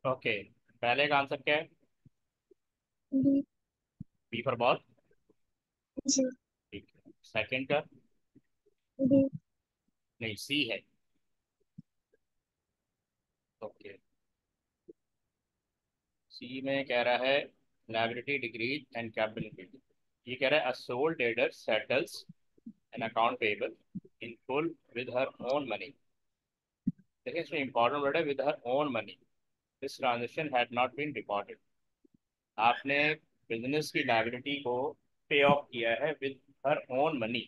Okay, पहले का answer क्या है? बी। B for ball. जी। ठीक है, सेकंड का? बी। नहीं, सी है। ओके, सी में कह रहा है liability decrease and capital increase. ये कह रहा है a sole trader settles an account payable in full with her own money. देखिए, इसमें इंपॉर्टेंट वर्ड है with her own money. This transaction had not been recorded. आपने बिजनेस की liability को पे ऑफ किया है विद हर ओन मनी।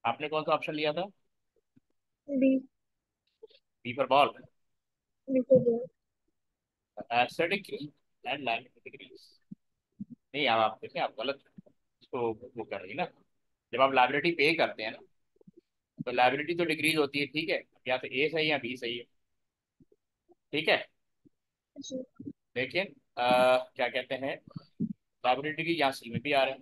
आपने कौन सा ऑप्शन लिया था? B. B for ball. B को B. Asset decrease and liability decrease. नहीं, अब आप देखिए, आप गलत इसको वो कर रही है ना। जब आप लायबिलिटी पे करते हैं ना, तो लायबिलिटी तो डिक्रीज होती है, ठीक है। या तो ए सही है या बी सही है। ठीक है, जी। लेकिन क्या कहते हैं, लायबिलिटी की यहाँ सी में भी आ रहा है।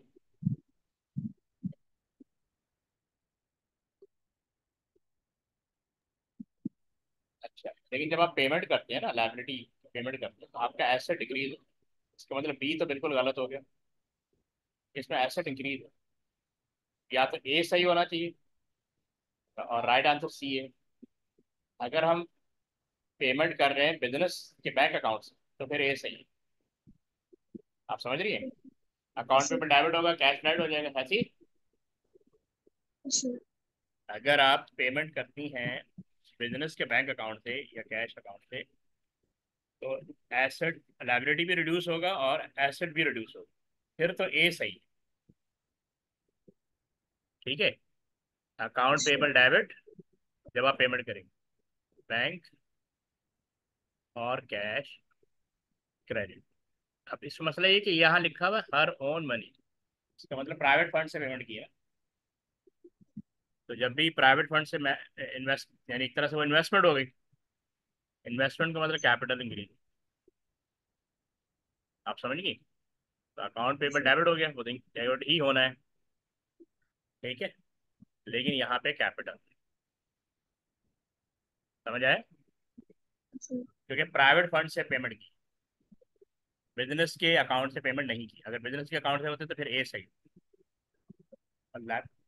अच्छा, लेकिन जब आप पेमेंट करते हैं ना, लायबिलिटी पेमेंट करते हैं, तो आपका एसेट डिक्रीज है। इसका मतलब बी तो बिल्कुल गलत हो गया। इसमें एसेट इंक्रीज है। या तो ए सही होना चाहिए, और राइट आंसर सी है। अगर हम पेमेंट कर रहे हैं बिजनेस के बैंक अकाउंट से, तो फिर ए सही है। आप समझ रही हैं? अकाउंट जी। पेमेंट डेबिट होगा, कैश क्रेडिट हो जाएगा, ऐसी। जी। अगर आप पेमेंट करती हैं बिजनेस के बैंक अकाउंट से या कैश अकाउंट से, तो एसेट लायबिलिटी भी रिड्यूस होगा और एसेट भी रिड्यूस होगा। फिर तो ए सही है। ठीक है, अकाउंट जी। पेबल डेबिट जब आप पेमेंट करेंगे, बैंक और कैश क्रेडिट। अब इस मसला ये कि यहाँ लिखा हुआ हर ओन मनी। इसका मतलब प्राइवेट फंड से पेमेंट किया। तो जब भी प्राइवेट फंड से मैं इन्वेस्ट, यानी एक तरह से वो इन्वेस्टमेंट हो गई। इन्वेस्टमेंट का मतलब कैपिटल इंक्रीज। आप समझ गई? तो अकाउंट पेबल जी। डेबिट हो गया, वो डेबिट ही होना है। ठीक है, लेकिन यहाँ पे कैपिटल। समझ आया? जी। क्योंकि प्राइवेट फंड से पेमेंट की, बिजनेस के अकाउंट से पेमेंट नहीं की। अगर बिजनेस के अकाउंट से होते तो फिर ए सही। और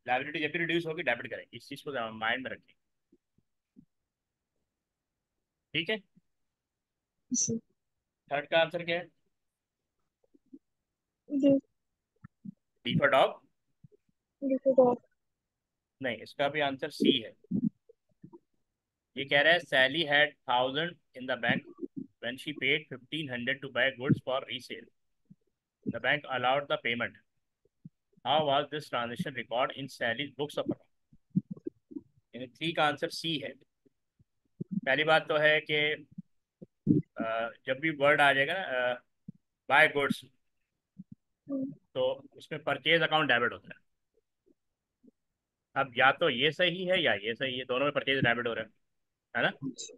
लाइबिलिटी जब भी रिड्यूस होगी, डेबिट करेंगे। इस चीज को माइंड में रखिए। ठीक है, जी। थर्ड का आंसर क्या है? B. D for dog. B को डॉग। नहीं, इसका भी आंसर सी है। ये कह रहा है Sally had 1000 in the bank when she paid 1500 to buy goods for resale. The bank allowed the payment. How was this transaction record in Sally's books of account? यानी three का answer C है। पहली बात तो है कि जब भी वर्ड आ जाएगा ना, बाय गुड्स, तो उसमें परचेज अकाउंट डेबिट होता है। अब या तो ये सही है या ये सही है, दोनों में परचेज डेबिट हो रहा है ना? तो जी।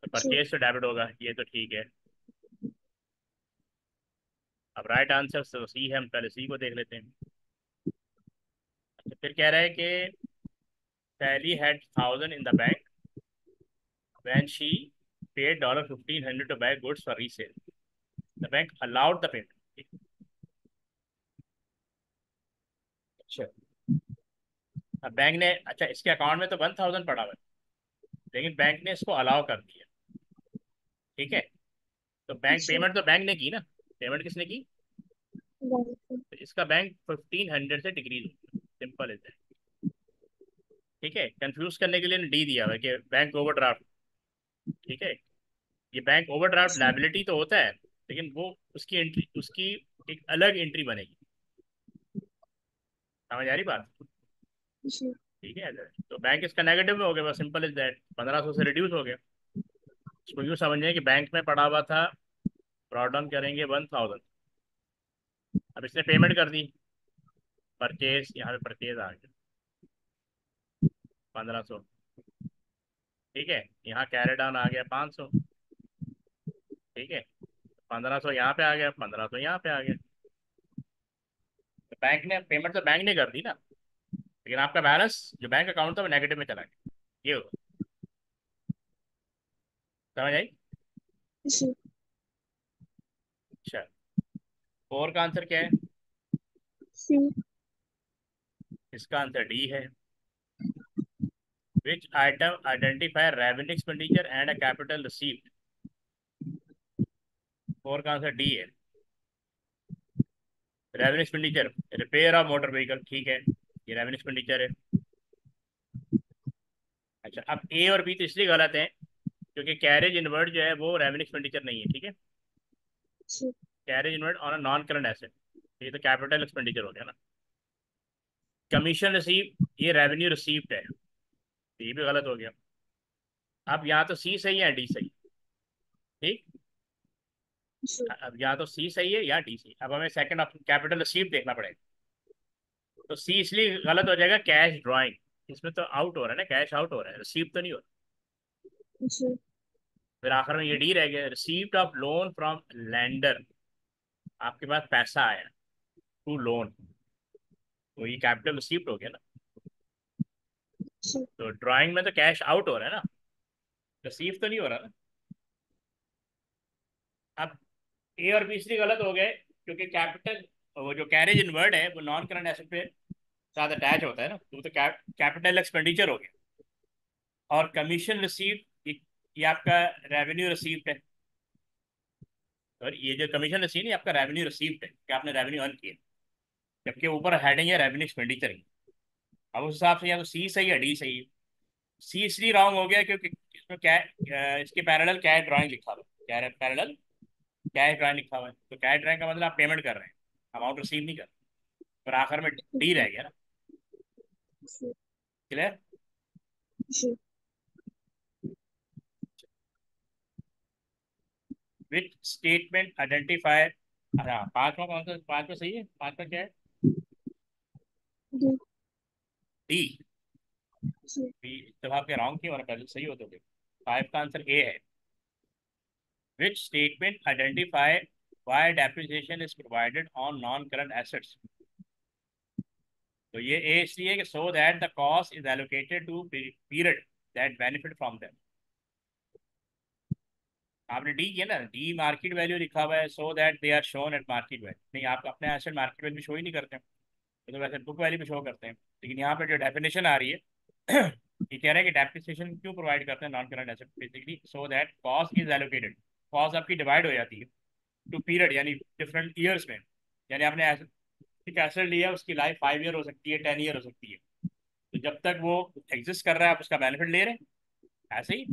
परचेज से डेबिट होगा, ये तो ठीक है। अब राइट आंसर तो सी है, हम पहले सी को देख लेते हैं। अच्छा, फिर कह रहा है कि Sally had 1000 in the bank when she paid $1500 to buy goods for resale. The bank allowed the payment. अच्छा, अब बैंक ने, अच्छा इसके अकाउंट में तो 1000 पड़ा हुआ है, लेकिन बैंक ने इसको अलाउ कर दिया। ठीक है, तो बैंक जी। पेमेंट तो बैंक ने की ना। पेमेंट किसने की? बैंक। तो इसका बैंक 1500 से डिक्रीज हो, सिंपल इज दैट। ठीक है, कंफ्यूज करने के लिए डी दिया हुआ है कि बैंक ओवरड्राफ्ट। ठीक है, ये बैंक ओवरड्राफ्ट जी। लायबिलिटी तो होता है, लेकिन वो उसकी एंट्री, उसकी एक अलग एंट्री बनेगी। समझ आ रही बात? जी। ठीक है, तो बैंक इसका नेगेटिव में हो गया, बस सिंपल इज दैट, 1500 से रिड्यूस हो गया। इसको यूँ समझिए कि बैंक में पड़ा हुआ था, ब्रॉड डाउन करेंगे 1000। अब इसने पेमेंट कर दी, परचेज, यहाँ पे परचेज आ गया 1500। ठीक है, यहाँ कैरी डाउन आ गया 500। ठीक है, 1500 यहाँ पे आ गया, 1500 यहाँ पे आ गया। तो बैंक ने पेमेंट तो बैंक ने कर दी ना, लेकिन आपका बैलेंस जो बैंक अकाउंट था वो नेगेटिव में चला गया। ये होगा। समझ आई? जी। अच्छा, फोर का आंसर क्या है? सी। इसका आंसर डी है। Which item identify revenue expenditure and a capital received? Four का आंसर डी है। Revenue expenditure, repair of motor vehicle, ठीक है, ये रेवेन्यू एक्सपेंडिचर है। अच्छा, अब ए और बी तो इसलिए गलत है क्योंकि कैरेज इनवर्ड जो है वो रेवेन्यू एक्सपेंडिचर नहीं है, ठीक है। जी। Carriage inward on a non current asset, ये तो कैपिटल एक्सपेंडिचर हो गया ना। कमीशन रिसीव, ये रेवेन्यू रिसीव्ड है, ये भी गलत हो गया। अब यहाँ तो सी सही है डी सही, ठीक। जी। अब या तो सी सही है या डी सही, अब हमें सेकंड ऑप्शन कैपिटल रिसीव देखना पड़ेगा। तो सी इसलिए गलत हो जाएगा, कैश ड्राइंग, इसमें तो आउट हो रहा है ना, कैश आउट हो रहा है, रिसीव तो नहीं हो रहा। जी। फिर आखिर में ये डी रह गया, received of loan from lander, आपके पास पैसा आया टू लोन, तो ये कैपिटल रिसीव्ड हो गया ना। जी। तो ड्राइंग में तो कैश आउट हो रहा है ना, रिसीव तो नहीं हो रहा ना। अब ए और बी इसलिए गलत हो गए क्योंकि कैपिटल, वो जो कैरेज इनवर्ड है वो नॉन करंट एसेट पे साथ अटैच होता है ना, तो कैपिटल एक्सपेंडिचर हो गया। और कमीशन रिसीव, ये आपका रेवेन्यू रिसीव्ड है। और ये जो कमीशन रिसीव है आपका रेवेन्यू रिसीव्ड है कि आपने रेवेन्यू अर्न किया, जबकि ऊपर हेडिंग है रेवेन्यू एक्सपेंडिचर की। अब उस हिसाब से या तो सी सही है डी सही है। सी इसलिए रॉन्ग हो गया क्योंकि इसमें क्या, इसके पैरेलल कैश ड्राइंग लिखा हुआ है, क्या पैरेलल कैश ड्राइंग लिखा हुआ है, तो कैश ड्राइंग का मतलब आप पेमेंट कर रहे हैं, अमाउंट रिसीव नहीं कर रहे। पर आखिर में डी रह गया ना। जी। क्लियर? जी। विच स्टेटमेंट आइडेंटिफाई, अच्छा पांचवा कौन सा, पांचवा सही है, पांचवा क्या है? डी। डी। जी। बी जब आपके रॉन्ग थी और पहले सही होते थे। फाइव का आंसर ए है। Which statement identify why depreciation is provided on non current assets? तो ये ए इसलिए कि so that the cost is allocated to period that benefit from them. आपने डी किया ना, डी मार्केट वैल्यू लिखा हुआ है, so that they are shown at market value, नहीं आप अपने एसेट मार्केट वैल्यू शो ही नहीं करते हैं, ये तो वैसे बुक वैल्यू पे शो करते हैं। लेकिन यहाँ पे जो डेफिनेशन आ रही है ये कह रहा है कि डेप्रिसिएशन क्यों प्रोवाइड करते हैं non current asset, basically so that cost is allocated, cost आपकी डिवाइड हो जाती है टू पीरियड, यानी डिफरेंट ईयर्स में। यानी आपने एक एसेट लिया, उसकी लाइफ 5 ईयर हो सकती है, 10 ईयर हो सकती है, तो जब तक वो एग्जिस्ट कर रहा है आप उसका बेनिफिट ले रहे हैं, ऐसे ही।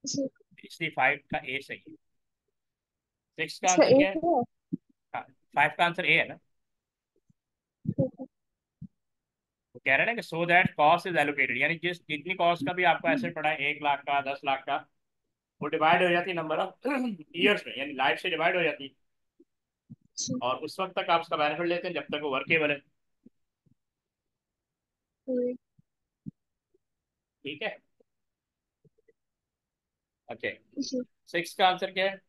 जी। इसलिए फाइव का ए सही है। सिक्स का अच्छा, आंसर क्या एक है? है। हाँ, फाइव का आंसर ए है ना। ठीक है। वो कह रहे हैं ना कि so that cost is allocated, यानी जितनी कॉस्ट का भी आपका एसेट पड़ा है, 1 लाख का, 10 लाख का, वो डिवाइड हो जाती है नंबर ऑफ ईयर्स में, यानी लाइफ से डिवाइड हो जाती है। जी। और उस वक्त तक आप उसका बेनिफिट लेते हैं जब तक वो वर्केबल है। जी। ठीक है, ओके। जी। सिक्स का आंसर क्या है?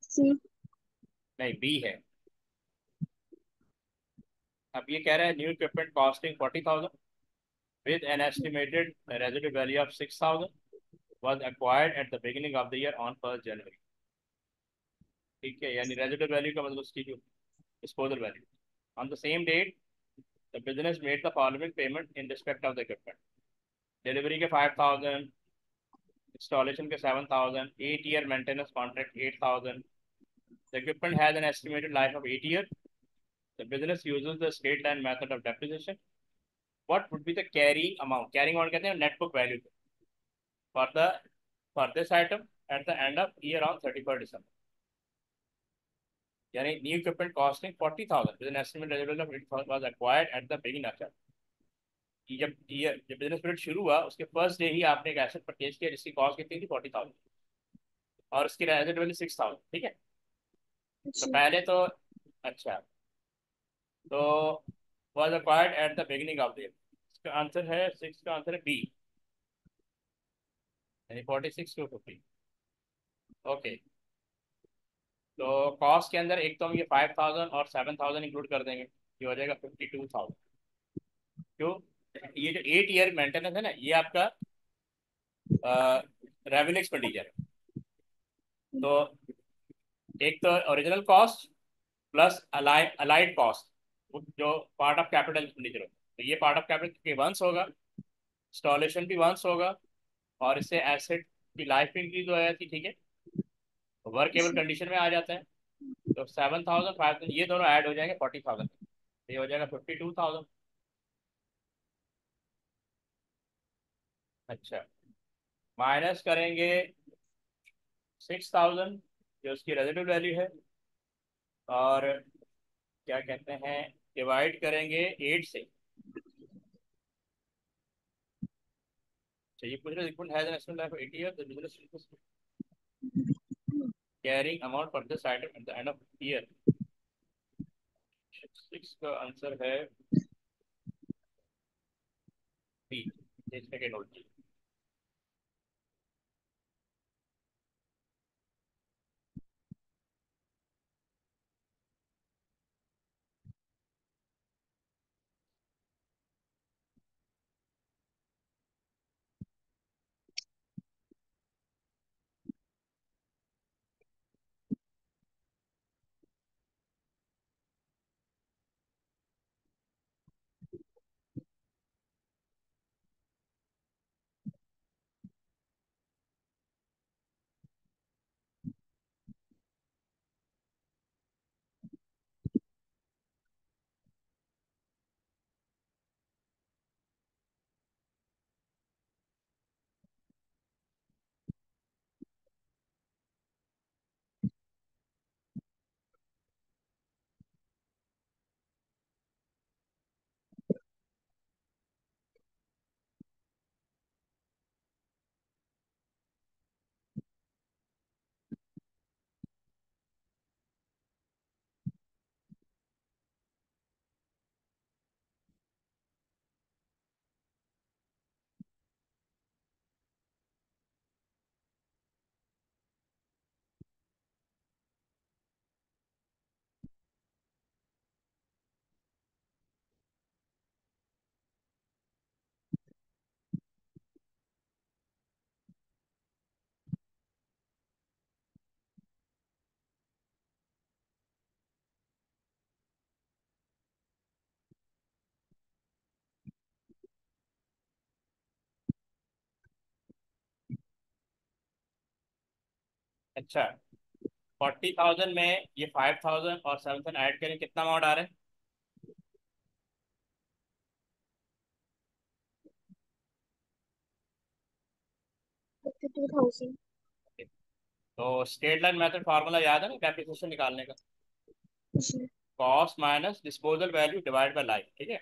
सी। नहीं, बी है। अब ये कह रहा है new equipment costing 40,000 with an estimated residual value of 6,000 was acquired at the beginning of the year on 1st January। ठीक है, यानी रेजिडुअल वैल्यू का मतलब उसकी जो disposal value. On the same date the business made the following payment in respect of the equipment. Delivery के 5,000, installation के 7,000, 8 year maintenance contract 8,000। The equipment has an estimated life of 8 year. The business uses the straight line method of depreciation. What would be the carry amount, carrying amount कहते हैं net book value, for the for this item at the end of year on 31 December। यानी new equipment costing 40,000 with an estimate residual of 8,000 was acquired at the beginning of कि जब business period शुरू हुआ उसके first day ही आपने एक asset purchase किया जिसकी कॉस्ट कितनी थी, 40,000, और उसकी रेजिड वैल्यू 6,000, ठीक है। तो जी। पहले तो, अच्छा, तो was acquired at the beginning of the year, इसका आंसर है, सिक्स का आंसर है बी, यानी 46 टू 50। ओके, तो कॉस्ट के अंदर एक तो हम ये 5,000 और 7,000 इंक्लूड कर देंगे, ये हो जाएगा 52,000। क्यों? ये जो 8 ईयर मेंटेनेंस है ना, ये आपका रेवेन्यू एक्सपेंडिचर है, तो एक तो original cost plus allied cost, जो पार्ट ऑफ कैपिटल एक्सपेंडिचर होगा, तो ये पार्ट ऑफ कैपिटल के वंस होगा, इंस्टॉलेशन भी वंस होगा, और इससे एसेट की लाइफ इंक्रीज हो जाती है, ठीक है, वर्केबल कंडीशन में आ जाता है। तो 7,000 5,000 ये दोनों ऐड हो जाएंगे 40,000, ये हो जाएगा 52,000। अच्छा, माइनस करेंगे 6,000 जो उसकी रेजिडुअल वैल्यू है, और क्या कहते हैं, डिवाइड करेंगे 8 से। चाहिए पूछ रहे equipment has an estimated life of 80 year, the business carrying amount for this item at the end of year. 6 का आंसर है बी, इसमें के नोट। अच्छा, 40,000 में ये 5,000 और 7,000 ऐड करें, कितना अमाउंट आ रहा फिफ्टी टू थाउजेंड। है? तो स्टेट लाइन मेथड फार्मूला याद है ना डेप्रिसिएशन निकालने का? जी। Cost minus disposal value divide by life, ठीक है।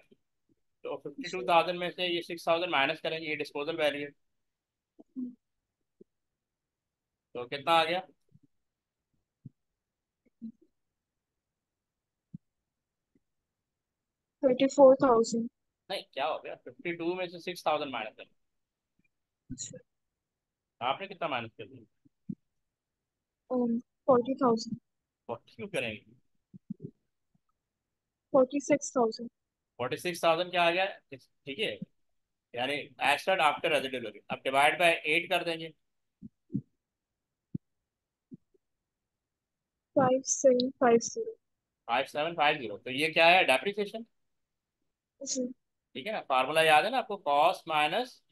तो फिफ्टी टू जी। थाउजेंड में से ये 6,000 माइनस करेंगे, ये डिस्पोजल वैल्यू है, तो कितना आ गया? 34,000। नहीं, क्या हो गया, 52 में से 6,000 माइनस करें, आपने कितना माइनस कर दिया? 40,000। और क्यों करेंगे? 46,000। 46,000 क्या आ गया, ठीक है, यानी एसेट आफ्टर रेजिडुअल वैल्यू, अब डिवाइड बाय 8 कर देंगे। 5750। 5750, तो ये क्या है, डेप्रिसिएशन, जी। ठीक है ना, फार्मूला याद है ना आपको, cost minus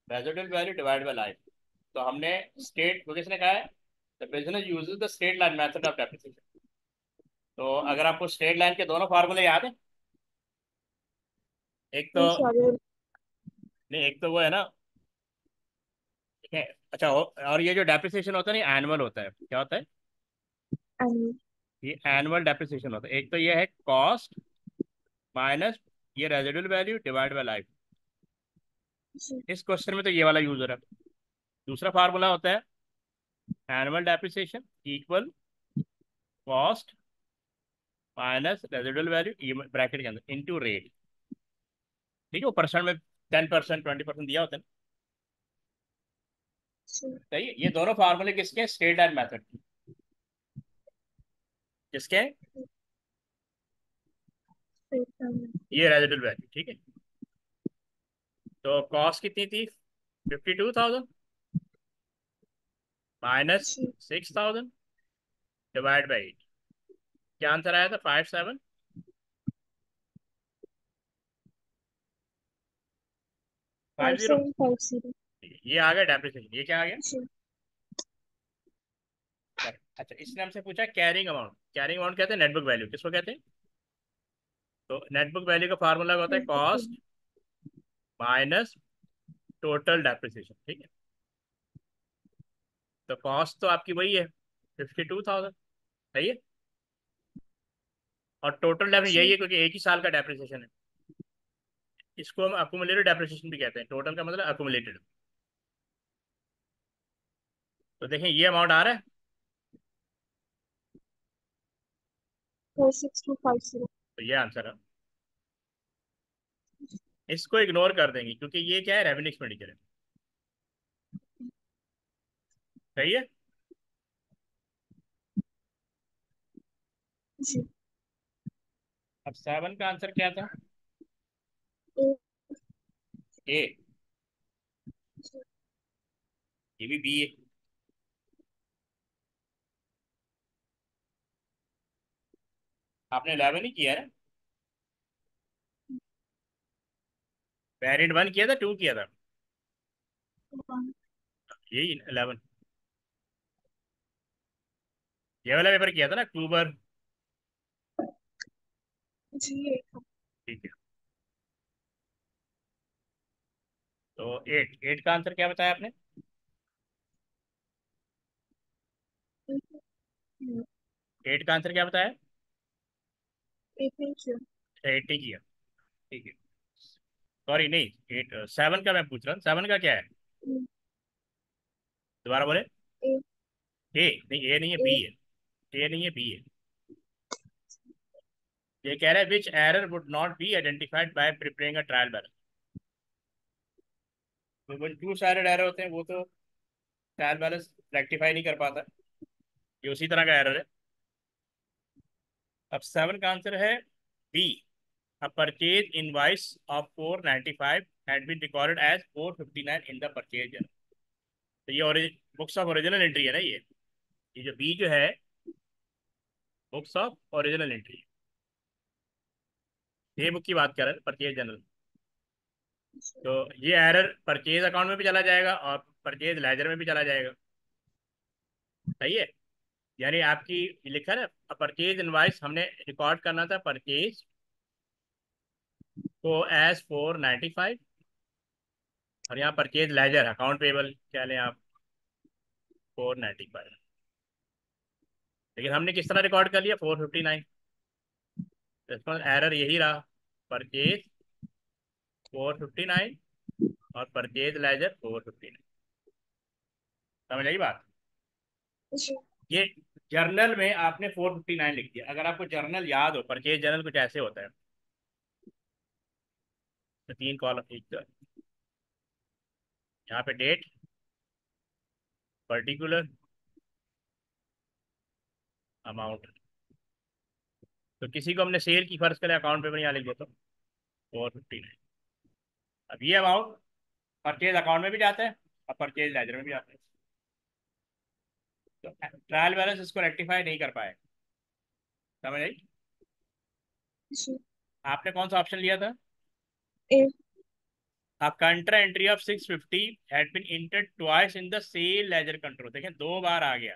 residual value divide by life. तो हमने स्टेट को किसने कहा है, the business uses the straight line method of depreciation. तो अगर आपको स्ट्रेट लाइन के दोनों फार्मूले याद है, एक तो, ये सारे नहीं एक तो वो है ना, ठीक है, अच्छा और ये जो डेप्रिसिएशन होता है ना, एनुअल होता है, क्या होता है, एनुअल। ये एनुअल डेप्रिसिएशन होता है। एक तो ये है कॉस्ट माइनस ये residual value divide by life, जी। इस क्वेश्चन में तो ये वाला यूज हो रहा है। दूसरा फार्मूला होता है annual depreciation equal cost minus residual value, ये ब्रैकेट के अंदर इनटू रेट, ठीक है, वो परसेंट में 10% 20% दिया होता है ना। जी। सही है, ये दोनों फार्मूले किसके, स्ट्रेट लाइन मेथड, किसके, ये रेजिडुअल वैल्यू, ठीक है। तो कॉस्ट कितनी थी, 52,000, माइनस जी 6000 डिवाइड बाई 8। क्या आंसर आया था? 5750। 5750। ये आ गया डेप्रिसिएशन। ये क्या आ गया? जी अच्छा, इसने हमसे पूछा कैरिंग अमाउंट। कैरिंग अमाउंट कहते हैं नेटबुक वैल्यू। किसको कहते हैं? तो नेटबुक वैल्यू का फार्मूला होता है okay. Cost minus total depreciation. ठीक है। तो कॉस्ट तो आपकी वही है 52,000। सही है। और टोटल डेप्रिसिएशन यही जी है क्योंकि एक ही साल का डेप्रिसिएशन है। इसको हम अकुमुलेटेड डेप्रिसिएशन भी कहते हैं। टोटल का मतलब अकुमुलेटेड। तो देखें ये अमाउंट आ रहा है। 46250। तो ये आंसर है। इसको इग्नोर कर देंगे क्योंकि ये क्या है? रेवेन्यू एक्सपेंडिचर है। सही है। जी अब 7 का आंसर क्या था? ए ए। ये भी बी है। आपने 11 ही किया है। वेरिएंट 1 किया था, 2 किया था? यही 11। ये वाला पेपर किया था ना, अक्टूबर। जी ठीक है। तो 8 का आंसर क्या बताया आपने? 8 का आंसर क्या बताया? 8 80 किया। ठीक है। सॉरी, नहीं, 7 का मैं पूछ रहा हूँ। 7 का क्या है? दोबारा बोले। ए ए नहीं, ए नहीं है, ए बी है। ए नहीं है, बी है। ये कह रहा है which error would not be identified by preparing a trial balance. तो वो टू साइडेड एरर होते हैं, वो तो ट्रायल बैलेंस रेक्टिफाई नहीं कर पाता। ये उसी तरह का एरर है। अब 7 का आंसर है B. A purchase invoice of 495 had been recorded as 459 in the purchase journal. तो ये बुक्स ऑफ ओरिजिनल एंट्री है ना। ये जो बी जो है, बुक्स ऑफ ओरिजिनल एंट्री। ये बुक की बात कर रहे हैं, परचेज जर्नल। तो ये एरर परचेज अकाउंट में भी चला जाएगा और परचेज लेजर में भी चला जाएगा। सही है। यानी आपकी लिखा है ना, परचेज इनवाइस हमने रिकॉर्ड करना था परचेज को एज 495। और यहाँ परचेज लेजर अकाउंट पेबल क्या लें आप? 495। लेकिन हमने किस तरह रिकॉर्ड कर लिया? 459। तो इसका एरर यही रहा, परचेज 459 और परचेज लेजर 459। समझ आई बात? जी ये जर्नल में आपने 459 लिख दिया। अगर आपको जर्नल याद हो, परचेज जर्नल कुछ ऐसे होता है। तो 3 कॉलम, एक तो यहाँ पे डेट, पर्टिकुलर, अमाउंट। तो किसी को हमने सेल की, फर्ज करें अकाउंट पेपर यहाँ लिख देता हूँ 459। अब ये अमाउंट परचेज अकाउंट में भी जाता है और परचेज लेजर में भी जाता है। तो ट्रायल बैलेंस इसको रेक्टिफाई नहीं कर पाए। समझ आई? जी आपने कौन सा ऑप्शन लिया था? ए A contra entry of 650 had been entered twice in the sale ledger control। देखें, 2 बार आ गया।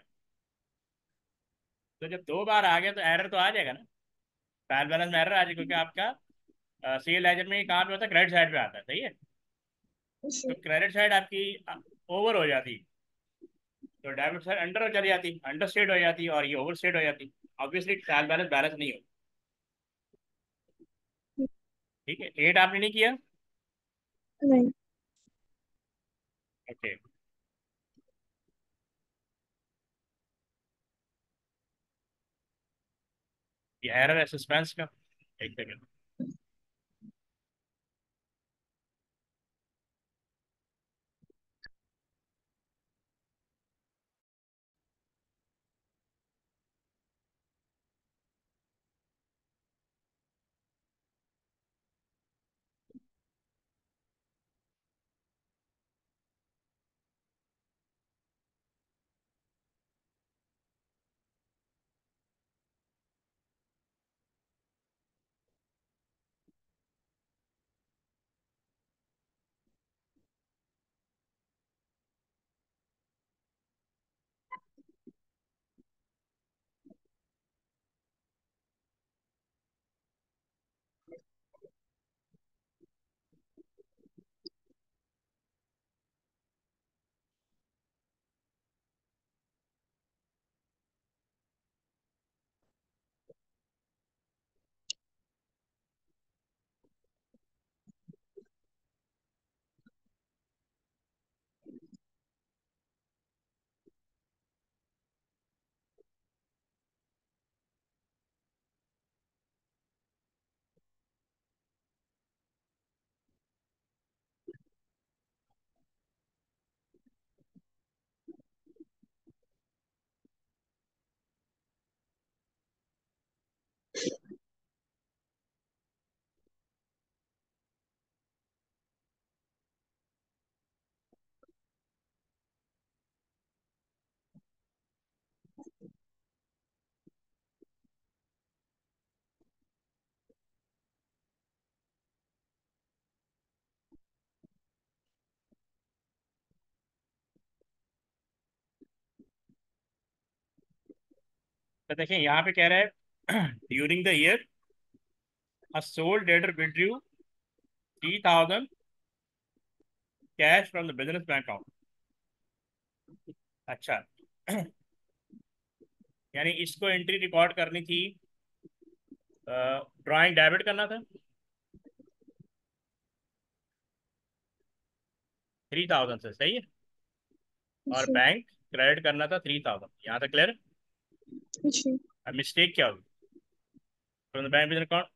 तो जब 2 बार आ गया तो एरर तो आ जाएगा ना। ट्रायल बैलेंस में एरर आ जाएगा क्योंकि आपका सेल लेजर में कहाँ पे होता है? क्रेडिट साइड पे आता है। सही है। तो जी क्रेडिट साइड आपकी ओवर हो जाती, तो डेबिट साइड अंडर हो चली जाती, अंडर स्टेट हो जाती और ये ओवर स्टेट हो जाती। ऑब्वियसली ट्रायल बैलेंस बैलेंस नहीं हो। ठीक है। 8 आपने नहीं किया। नहीं ओके। ये एरर है सस्पेंस का। एक सेकंड। तो देखें यहाँ पे कह रहा है during the year a sole debtor withdrew 3,000 cash from the business bank account. अच्छा यानी इसको एंट्री रिकॉर्ड करनी थी, ड्राइंग डेबिट करना था 3,000 से, सही है, और जी। बैंक क्रेडिट करना था 3,000। यहाँ तक क्लियर? जी। अब मिस्टेक क्या होगी? From the bank business account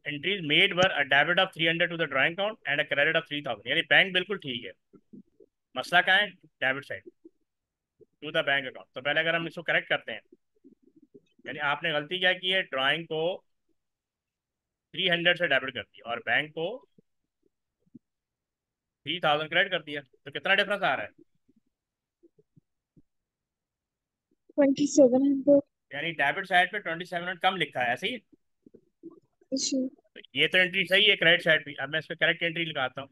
entries made were a debit of 300 to the drawing account and a credit of 3,000। यानी बैंक बिल्कुल ठीक है, मसला कहाँ है? Debit side to the bank account. तो पहले अगर हम इसको करेक्ट करते हैं, यानी आपने गलती क्या की है, ड्राइंग को 300 से डेबिट कर दिया और बैंक को 3,000 क्रेडिट कर दिया, तो कितना डिफरेंस आ रहा है? 2700। यानी डेबिट साइड पे 2700 कम लिखा है, ऐसे ही। जी। तो ये तो एंट्री सही है क्रेडिट साइड पे। अब मैं इस पर करेक्ट एंट्री लगाता हूँ।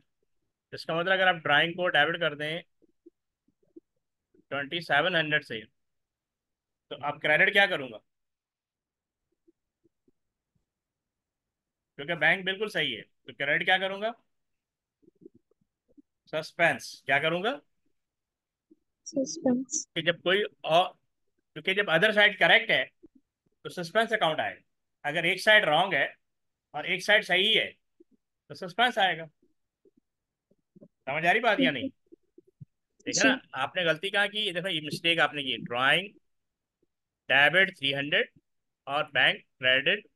इसका मतलब अगर आप ड्राइंग को डेबिट कर दें 2700 से, तो अब क्रेडिट क्या करूँगा? क्योंकि बैंक बिल्कुल सही है, तो क्रेडिट क्या करूँगा? सस्पेंस क्या करूँगा? सस्पेंस। कि जब कोई और, क्योंकि जब अदर साइड करेक्ट है तो सस्पेंस अकाउंट आएगा। अगर एक साइड रॉन्ग है और एक साइड सही है तो सस्पेंस आएगा। समझ आ रही बात या ठीक नहीं? है। देखा ना, जी। आपने गलती कहाँ की, देखो ये मिस्टेक आपने की, ड्राइंग डेबिट 300 और बैंक क्रेडिट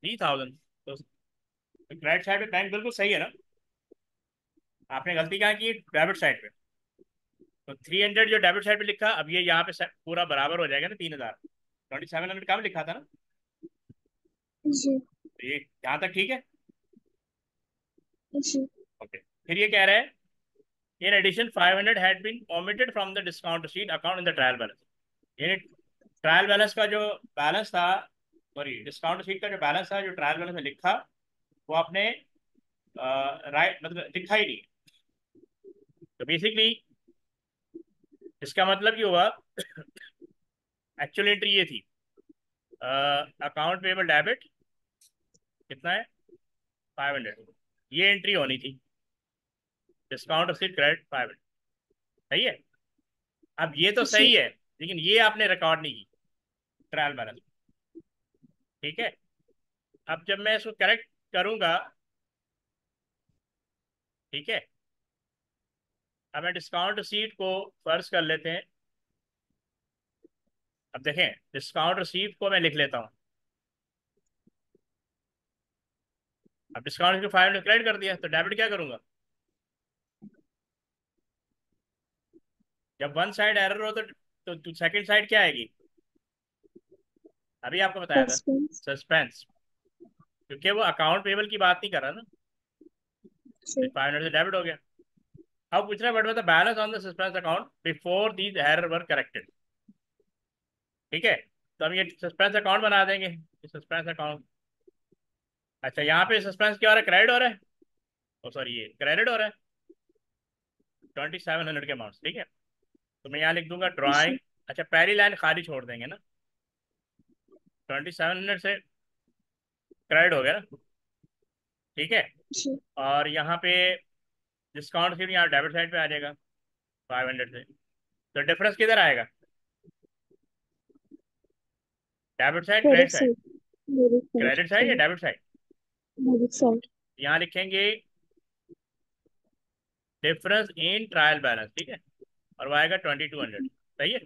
3,000। तो क्रेडिट साइड पे बैंक बिल्कुल सही है ना, आपने गलती कहाँ की? डेबिट साइड पे। तो 300 जो डेबिट साइड पे लिखा, अब ये यहाँ पे पूरा बराबर हो जाएगा ना, 3,000। 2700 कम लिखा था ना, जी। तो ये यहाँ तक ठीक है। जी। ओके, फिर ये कह रहा है in addition 500 had been omitted from the discount sheet account in the trial balance. यानी ट्रायल बैलेंस का जो बैलेंस था, सॉरी डिस्काउंट शीट का जो बैलेंस था, जो ट्रायल बैलेंस में लिखा, वो आपने राइट मतलब लिखा ही नहीं। तो बेसिकली इसका मतलब ये हुआ, एक्चुअल एंट्री ये थी, अकाउंट पेबल डेबिट कितना है, 500, ये एंट्री होनी थी, डिस्काउंट रसीद क्रेडिट 500। सही है? अब ये तो जी। सही है, लेकिन ये आपने रिकॉर्ड नहीं की ट्रायल बैलेंस। ठीक है, अब जब मैं इसको करेक्ट करूंगा, ठीक है, अब मैं डिस्काउंट रसीट को फर्ज कर लेते हैं। अब देखें, डिस्काउंट रसीट को मैं लिख लेता हूँ। अब डिस्काउंट को 500 क्रेडिट कर दिया, तो डेबिट क्या करूंगा? जब वन साइड एरर हो तो सेकंड साइड क्या आएगी? अभी आपको बताया था, सस्पेंस। सस्पेंस। क्योंकि वो अकाउंट पेबल की बात नहीं कर रहा ना, तो जी। 500 से डेबिट हो गया। अब पूछ रहा है but the balance on the suspense account before these error were corrected. ठीक है, तो हम ये सस्पेंस अकाउंट बना देंगे, सस्पेंस अकाउंट। अच्छा, यहाँ पे सस्पेंस क्या हो रहा है? क्रेडिट हो रहा है, ओ सॉरी ये क्रेडिट हो रहा है 2700 के अमाउंट। ठीक है, तो मैं यहाँ लिख दूंगा ड्राइंग। जी। अच्छा, पहली लाइन खाली छोड़ देंगे ना, 2700 से क्रेडिट हो गया ना। ठीक है, जी। और यहाँ पे डिस्काउंट सिर्फ यहाँ डेबिट साइड पे आ जाएगा 500 से। तो डिफरेंस किधर आएगा? Debit side credit credit side? Side. मेरी साइड। क्रेडिट साइड या सॉरी। Debit side? मेरी साइड। यहाँ लिखेंगे डिफरेंस इन ट्रायल बैलेंस। ठीक है, और वो आएगा 2200। सही है,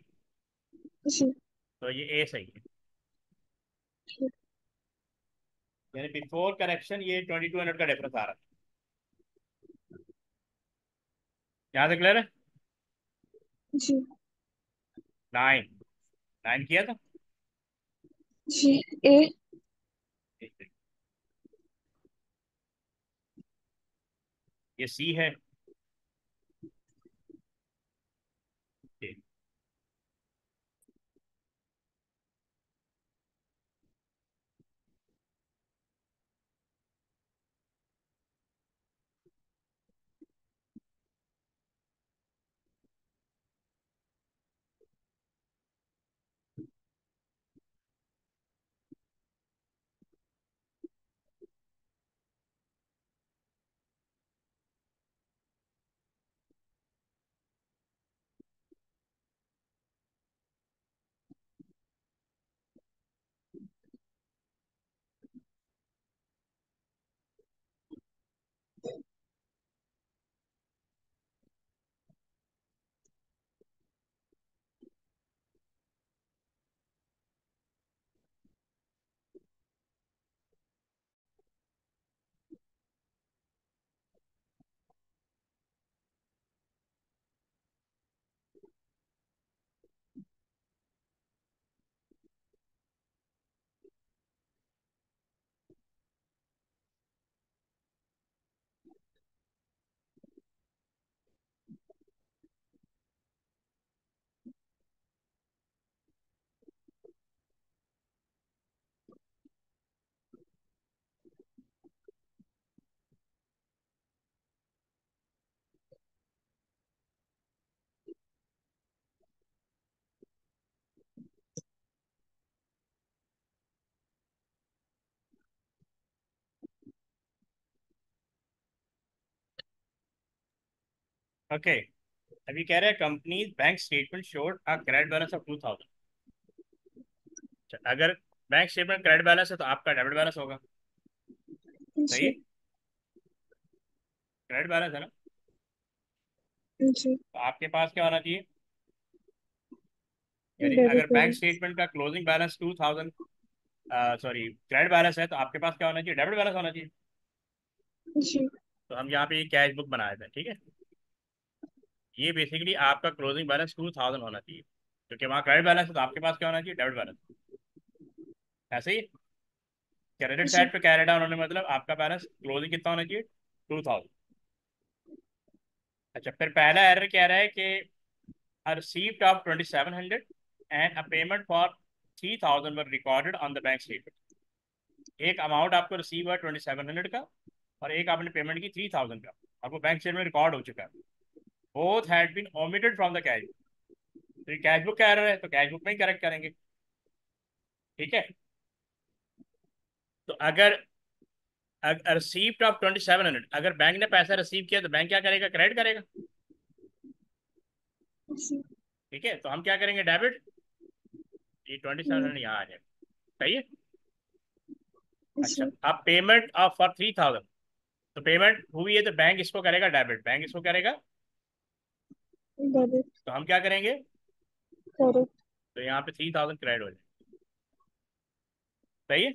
जी। तो ये ए सही है। ठीक। यानी बिफोर करेक्शन ये 2200 का डिफरेंस आ रहा है। यहाँ से क्लियर है? जी। 9, 9 किया था। जी। ए। ये सी है। ठीक। ओके, अभी कह रहे हैं company bank statement showed a credit balance of 2000। अगर बैंक स्टेटमेंट क्रेडिट बैलेंस है तो आपका डेबिट बैलेंस होगा। सही है, जी। क्रेडिट बैलेंस है ना, जी। तो आपके पास क्या होना चाहिए? यानी डेबिट अगर बैंक बैलेंस। स्टेटमेंट का closing balance 2000, sorry credit balance है, तो आपके पास क्या होना चाहिए? डेबिट बैलेंस होना चाहिए। जी। तो हम यहाँ पे कैश बुक बनाए थे, ठीक है। ये बेसिकली आपका क्लोजिंग बैलेंस 2000 होना चाहिए, क्योंकि वहाँ क्रेडिट बैलेंस है, तो आपके पास क्या होना चाहिए? Debit balance. ऐसे ही क्रेडिट जी। साइड पे कैरी डाउन होने मतलब आपका बैलेंस क्लोजिंग कितना होना चाहिए? 2000। अच्छा, फिर पहला एरर कह रहा है कि a receipt of 2700 and a payment for 3000 were recorded on the bank statement। एक अमाउंट आपको रिसीव हुआ 2700 का, और एक आपने पेमेंट की 3000 का, आपको बैंक स्टेटमेंट रिकॉर्ड हो चुका है। Both had been omitted from the cash. तो ये कैश बुक का एरर है, तो कैश बुक में ही करेक्ट करेंगे। ठीक है, तो अगर रिसीप्ट ऑफ 2700, अगर बैंक ने पैसा रिसीव किया तो बैंक क्या करेगा? क्रेडिट करेगा। जी। ठीक है, तो हम क्या करेंगे? डेबिट। ये 2700 यहाँ आ जाएगा। सही है। अच्छा, जी। अब पेमेंट ऑफ फॉर 3000, तो पेमेंट हुई है तो बैंक इसको करेगा डेबिट, बैंक इसको करेगा। डेबिट। तो हम क्या करेंगे? करेक्ट। तो यहाँ पे 3000 क्रेडिट हो जाए। सही है,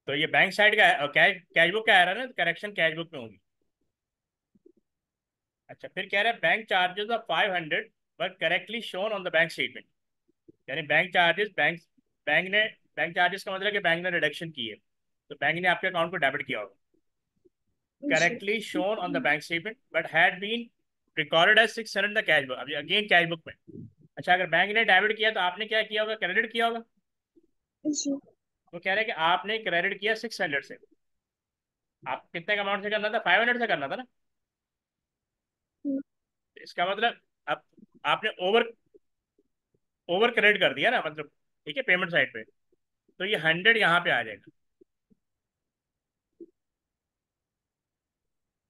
तो ये बैंक साइड का है, और कैश कैश बुक का आ रहा है ना, तो करेक्शन कैश बुक में होगी। अच्छा, फिर कह रहा है bank charges of 500 were correctly shown on the bank statement. यानी बैंक चार्जेस, बैंक ने, बैंक चार्जेस का मतलब कि बैंक ने रिडक्शन की है, तो बैंक ने आपके अकाउंट को डेबिट किया होगा। जी। Correctly shown on the bank statement but had been recorded as 600 the cash book. अभी अगेन कैश बुक में। अच्छा, अगर बैंक ने डेबिट किया तो आपने क्या किया होगा? क्रेडिट किया होगा। जी। वो कह रहे हैं कि आपने क्रेडिट किया 600 से। आप कितने का अमाउंट से करना था? 500 से करना था ना। इसका मतलब अब आपने ओवर ओवर क्रेडिट कर दिया ना, मतलब। ठीक है, पेमेंट साइड पे, तो ये 100 यहाँ पे आ जाएगा।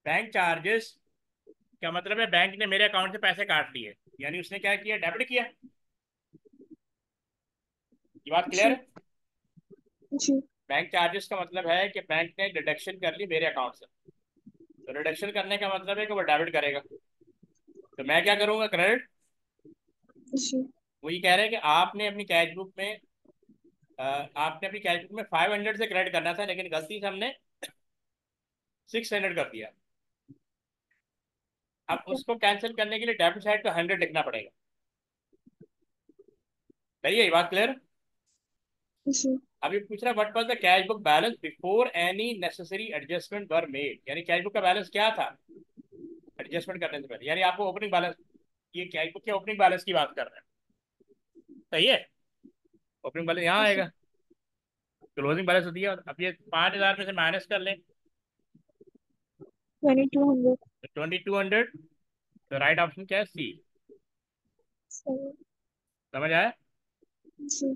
बैंक चार्जेस का मतलब है बैंक ने मेरे अकाउंट से पैसे काट लिए, यानी उसने क्या किया? डेबिट किया। ये बात क्लियर जी। है? जी। बैंक चार्जेस का मतलब है कि बैंक ने डिडक्शन कर ली मेरे अकाउंट से, तो डिडक्शन करने का मतलब है कि वो डेबिट करेगा। तो मैं क्या करूंगा? क्रेडिट। जी। वो ये कह रहे हैं कि आपने अपनी कैश बुक में, आपने अपनी कैश बुक में 500 से क्रेडिट करना था, लेकिन गलती से हमने 600 कर दिया। अब उसको कैंसिल करने के लिए डेबिट साइड पे 100 लिखना पड़ेगा। सही है, ये बात क्लियर? जी। अभी पूछ रहा what was the cash book balance before any necessary adjustment were made. यानी कैश बुक का बैलेंस क्या था एडजस्टमेंट करने से पहले, यानी आपको ओपनिंग बैलेंस, ये कैश बुक के ओपनिंग बैलेंस की बात कर रहे हैं। सही है, ओपनिंग बैलेंस यहाँ जी। आएगा, क्लोजिंग बैलेंस होती है। अब ये 5000 में से माइनस कर लें, 2200। तो 2200। तो राइट ऑप्शन क्या है? सी। सही। समझ आया? जी।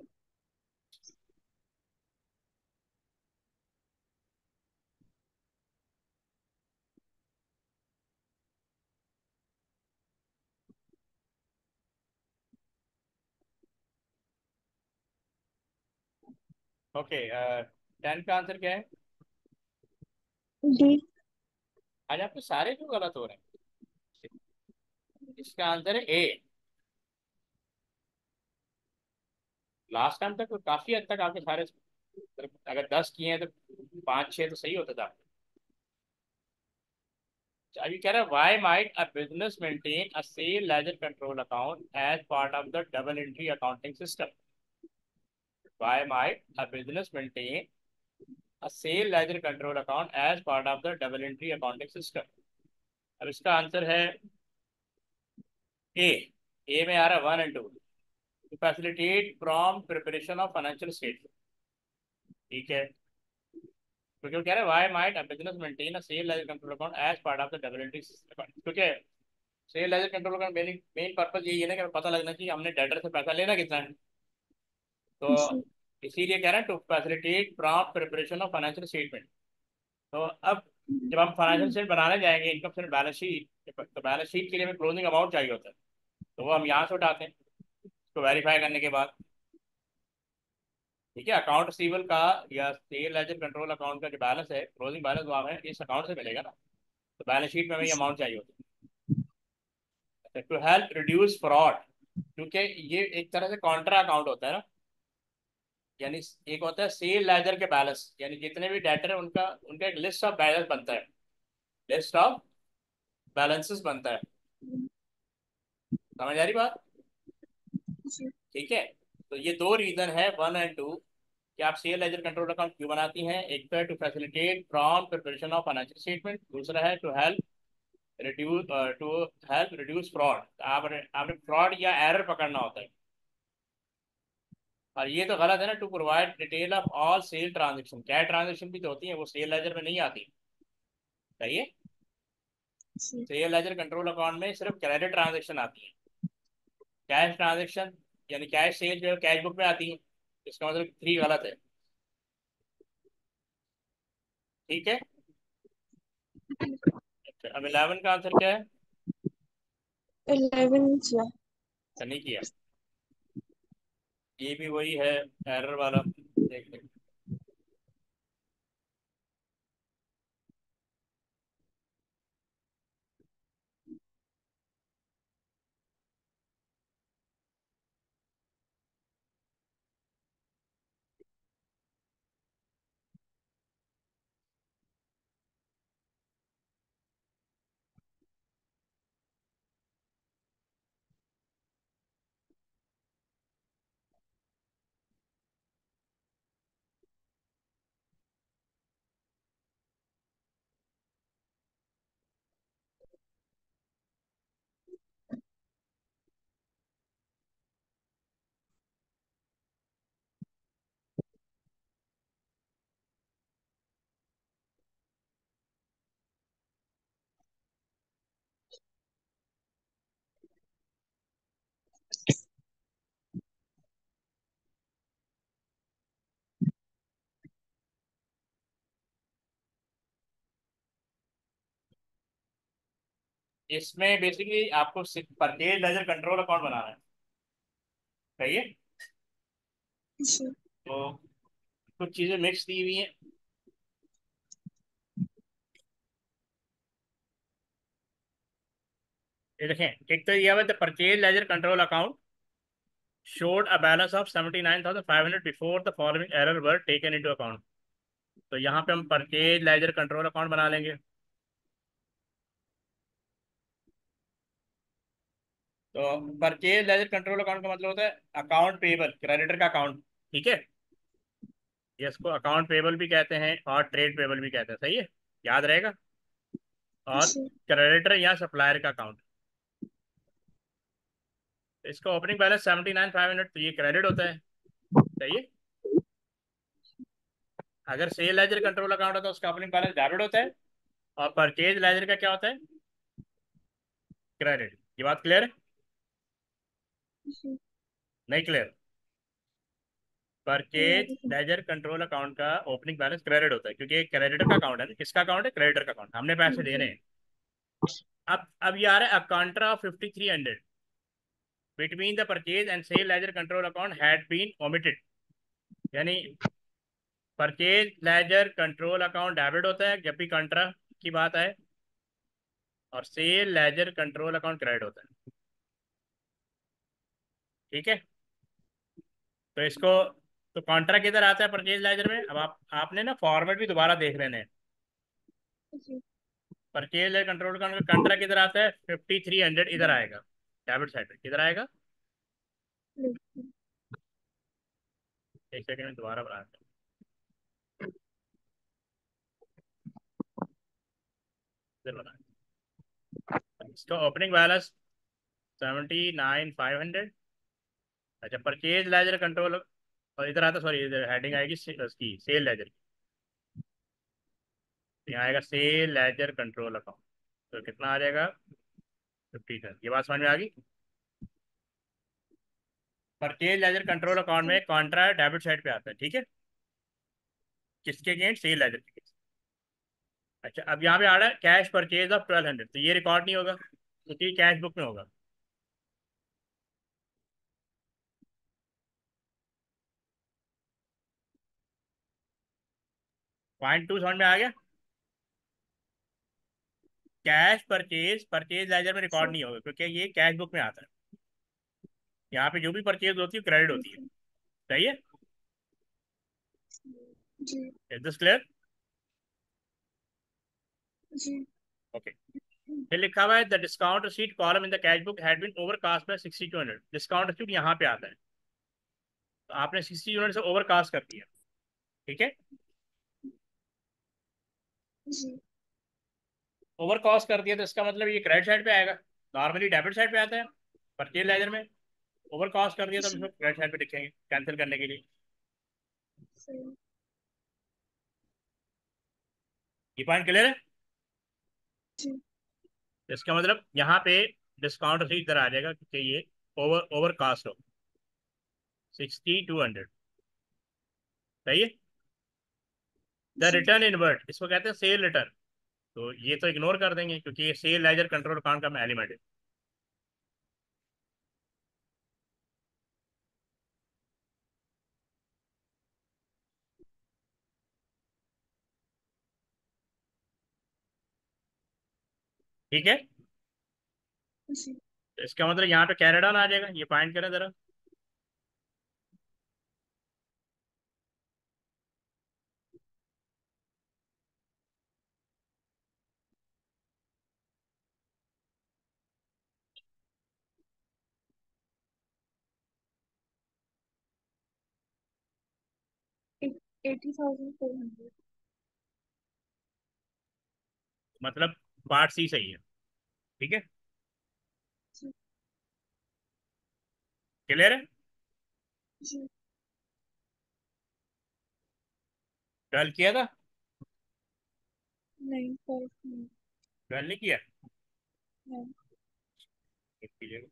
ओके, 10 का आंसर क्या है? डी। आज आपके सारे क्यों गलत हो रहे हैं? इसका आंसर है ए। लास्ट टाइम तक तो काफी हद तक आपके सारे, अगर 10 किए हैं तो 5 6 तो सही होता था। अभी कह रहा है why might a business maintain a sale ledger control account as part of the double entry accounting system. Why might a business maintain a sale ledger control account as part of the double entry accounting system. अब इसका answer है ए। ए में आ रहा है 1 और 2, to facilitate prompt preparation of financial statement. ठीक है, क्योंकि वो कह रहा है why might a business maintain a sale ledger control account as part of the double entry system, क्योंकि सेल लेजर कंट्रोल का मेन मेन पर्पज यही है ना कि हमें पता लगना चाहिए हमने डेटर से पैसा लेना कितना है। तो जी। इसीलिए कह रहे हैं to facilitate prompt preparation of financial statement. तो अब जब हम फाइनेंशियल स्टेटमेंट बनाने जाएंगे, इनकम स्टेटमेंट, बैलेंस शीट, तो बैलेंस शीट के लिए हमें क्लोजिंग अमाउंट चाहिए होता है, तो वो हम यहाँ से उठाते हैं उसको वेरीफाई करने के बाद। ठीक है, अकाउंट रिसीवेबल का या सेल लेजर कंट्रोल अकाउंट का जो बैलेंस है, क्लोजिंग बैलेंस, वो हमें इस अकाउंट से मिलेगा ना, तो बैलेंस शीट में हमें ये अमाउंट चाहिए होती है टू हेल्प रिड्यूस फ्रॉड, क्योंकि ये एक तरह से कॉन्ट्रा अकाउंट होता है ना। यानी एक होता है सेल लेजर के बैलेंस, यानी जितने भी डेटर है उनका उनका एक लिस्ट ऑफ बैलेंस बनता है, लिस्ट ऑफ बैलेंसेस बनता है। समझ आ रही बात? जी। ठीक है, तो ये दो रीजन है, 1 और 2, कि आप सेल लेजर कंट्रोल अकाउंट क्यों बनाती हैं। एक तो है to facilitate prompt preparation of financial statement, दूसरा है reduce to help reduce fraud. आपने आपने फ्रॉड या एरर पकड़ना होता है। और ये तो गलत है ना, to provide detail of all sale transaction, क्या ट्रांजेक्शन भी तो होती है, वो सेल लेजर में नहीं आती। सही है, जी। सेल लेजर कंट्रोल अकाउंट में सिर्फ क्रेडिट ट्रांजेक्शन आती है। कैश ट्रांजेक्शन यानी कैश सेल जो है कैश बुक में आती है, इसका मतलब 3 गलत है। ठीक है, अच्छा अब 11 का आंसर क्या है? 11 किया। अच्छा, नहीं किया, ये भी वही है, एरर वाला। देख लें। इसमें बेसिकली आपको परचेज लेजर कंट्रोल अकाउंट बनाना है। सही है, जी। तो कुछ चीजें मिक्स दी हुई हैं। ये देखें, एक तो दिया हुआ है purchase ledger control account showed a balance of 79,500 before the following error were taken into account। तो यहाँ पे हम परचेज लेजर कंट्रोल अकाउंट बना लेंगे। तो परचेज लेजर कंट्रोल अकाउंट का मतलब होता है अकाउंट पेबल, क्रेडिटर का अकाउंट। ठीक है, ये इसको अकाउंट पेबल भी कहते हैं और ट्रेड पेबल भी कहते हैं। सही है, याद रहेगा। और जी। क्रेडिटर या सप्लायर का अकाउंट। तो इसका ओपनिंग बैलेंस 79,500, तो ये क्रेडिट होता है। सही है, अगर सेल लेजर कंट्रोल अकाउंट है तो उसका ओपनिंग बैलेंस डेबिट होता है, और परचेज लेजर का क्या होता है? क्रेडिट। ये बात क्लियर है? जी। नहीं clear? Purchase clear. Laser control account का ओपनिंग बैलेंस क्रेडिट होता है, क्योंकि एक क्रेडिटर का अकाउंट है ना। किसका अकाउंट है? क्रेडिटर का अकाउंट, हमने पैसे देने जी। हैं। अब ये आ रहा है a contra of 5300 between the purchase and sale ledger control account had been omitted. यानी purchase ledger control account debit होता है जब भी कॉन्ट्रा की बात आए, और sale ledger control account credit होता है। ठीक है, तो इसको, तो कॉन्ट्रा किधर आता है परचेज लेजर में? अब आपने ना फॉर्मेट भी दोबारा देख लेने हैं। जी। परचेज लेजर कंट्रोल अकाउंट का कॉन्ट्रा किधर आता है? 5300 इधर आएगा, डेबिट साइड पे किधर आएगा? एक सेकंड में दोबारा बनाते हैं, इधर बनाते हैं। इसका ओपनिंग बैलेंस 79,500। अच्छा, परचेज लेजर कंट्रोल, और इधर आता, सॉरी इधर हेडिंग आएगी उसकी सेल लेजर की। यहाँ आएगा सेल लेजर कंट्रोल अकाउंट, तो कितना आ जाएगा? 50 ये बात समझ में आ गई? परचेज लेजर कंट्रोल अकाउंट में कॉन्ट्रा डेबिट साइड पे आता है। ठीक है, किसके अगेंस्ट? सेल लेजर के against। अच्छा, अब यहाँ पे आ रहा है कैश परचेज ऑफ 1200, तो ये रिकॉर्ड नहीं होगा क्योंकि कैश बुक में होगा। पॉइंट टू समझ में आ गया। कैश परचेज परचेज लेजर में रिकॉर्ड जी। नहीं होगा क्योंकि ये कैश बुक में आता है। यहाँ पे जो भी परचेज होती है क्रेडिट होती है। जी। सही है। जी। Is this clear? जी। ओके। फिर लिखा हुआ है the discount receipt column in the cash book had been overcast by 6200। Discount receipt यहाँ पे आता है, तो आपने 60 यूनिट से ओवरकास्ट कर दिया। ठीक है। जी। ओवरकास्ट कर दिया तो इसका मतलब ये क्रेडिट साइड पे आएगा। नॉर्मली डेबिट साइड पे आता है परचेज लेजर में। ओवरकास्ट कर दिया तो हम इसको जी। क्रेडिट साइड पे लिखेंगे कैंसिल करने के लिए। सही। ये पॉइंट क्लियर है। जी। तो इसका मतलब यहाँ पे डिस्काउंट रिसीट इधर आ जाएगा क्योंकि ये ओवरकास्ट हो 6200। सही है। The ji. रिटर्न इनवर्ट इसको कहते हैं सेल रिटर्न। तो ये तो इग्नोर कर देंगे क्योंकि ये सेल लेजर कंट्रोल अकाउंट का एलिमेंट है। ठीक है। जी। तो इसका मतलब यहाँ पे कैरेडॉन आ जाएगा, ये पॉइंट करें जरा। 80,400। मतलब पार्ट सी सही है। ठीक है। जी। क्लियर है। जी। ट्वेल्व किया था। नहीं, 12 नहीं। ट्वेल्व नहीं किया। नहीं। एक कीजिएगा।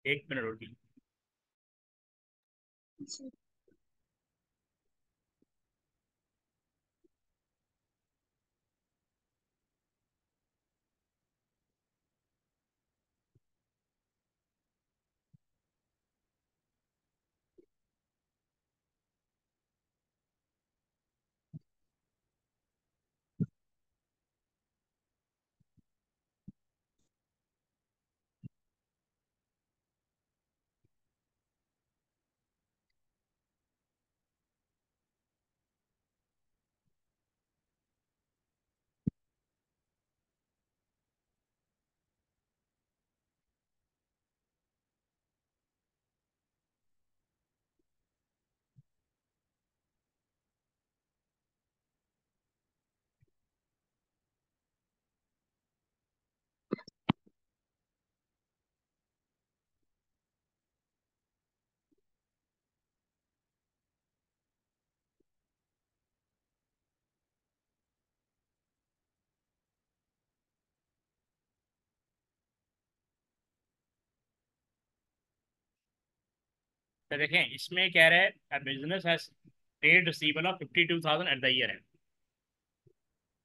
एक मिनट रोटी। जी। तो देखें इसमें कह रहे हैं business has trade receivable of 52,000 at the year end.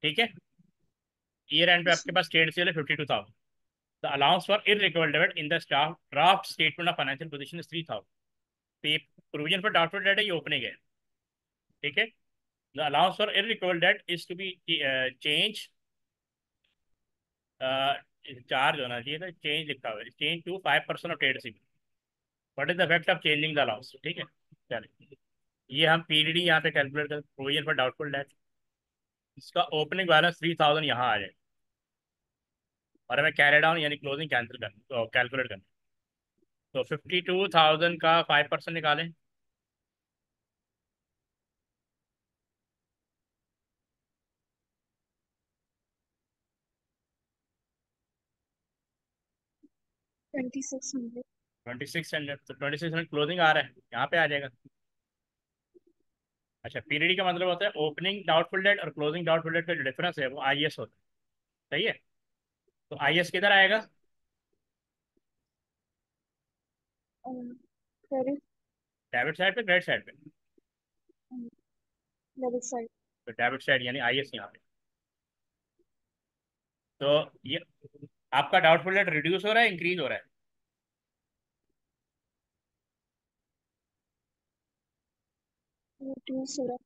ठीक है, ईयर एंड पे आपके जी पास trade receivable 52,000। The allowance for irrecoverable डेब्ट in the staff draft statement of financial position is 3,000। पे प्रोविजन फॉर डाउटफुल डेट है, ये ओपनिंग है। ठीक है, the allowance for irrecoverable debt is to be change, charge होना चाहिए था, चेंज लिखा हुआ है, change to 5% of trade receivable. What is the effect of changing the allowance. ठीक है, चलिए ये हम पीडीडी यहाँ पे कैलकुलेट कर, प्रोविजन फॉर डाउटफुल डेट, इसका ओपनिंग बैलेंस 3,000 यहाँ आ जाए और हमें कैरी डाउन यानी क्लोजिंग कैंसिल कर तो कैलकुलेट करना। तो 52,000 का 5% निकालें। 2600। 2600, तो 2600 क्लोजिंग आ रहा है, यहाँ पे आ जाएगा। अच्छा, पीरियड का मतलब होता है ओपनिंग डाउटफुल डेट और क्लोजिंग डाउटफुल डेट का जो डिफरेंस है वो आईएस होता है। सही है, तो आईएस किधर आएगा? क्रेडिट डेबिट साइड पे, क्रेडिट साइड पे? Debit side. तो डेबिट साइड यानी आईएस यहाँ पे। तो ये आपका डाउटफुल डेट रिड्यूस हो रहा है, इंक्रीज हो रहा है? रिड्यूस हो रहा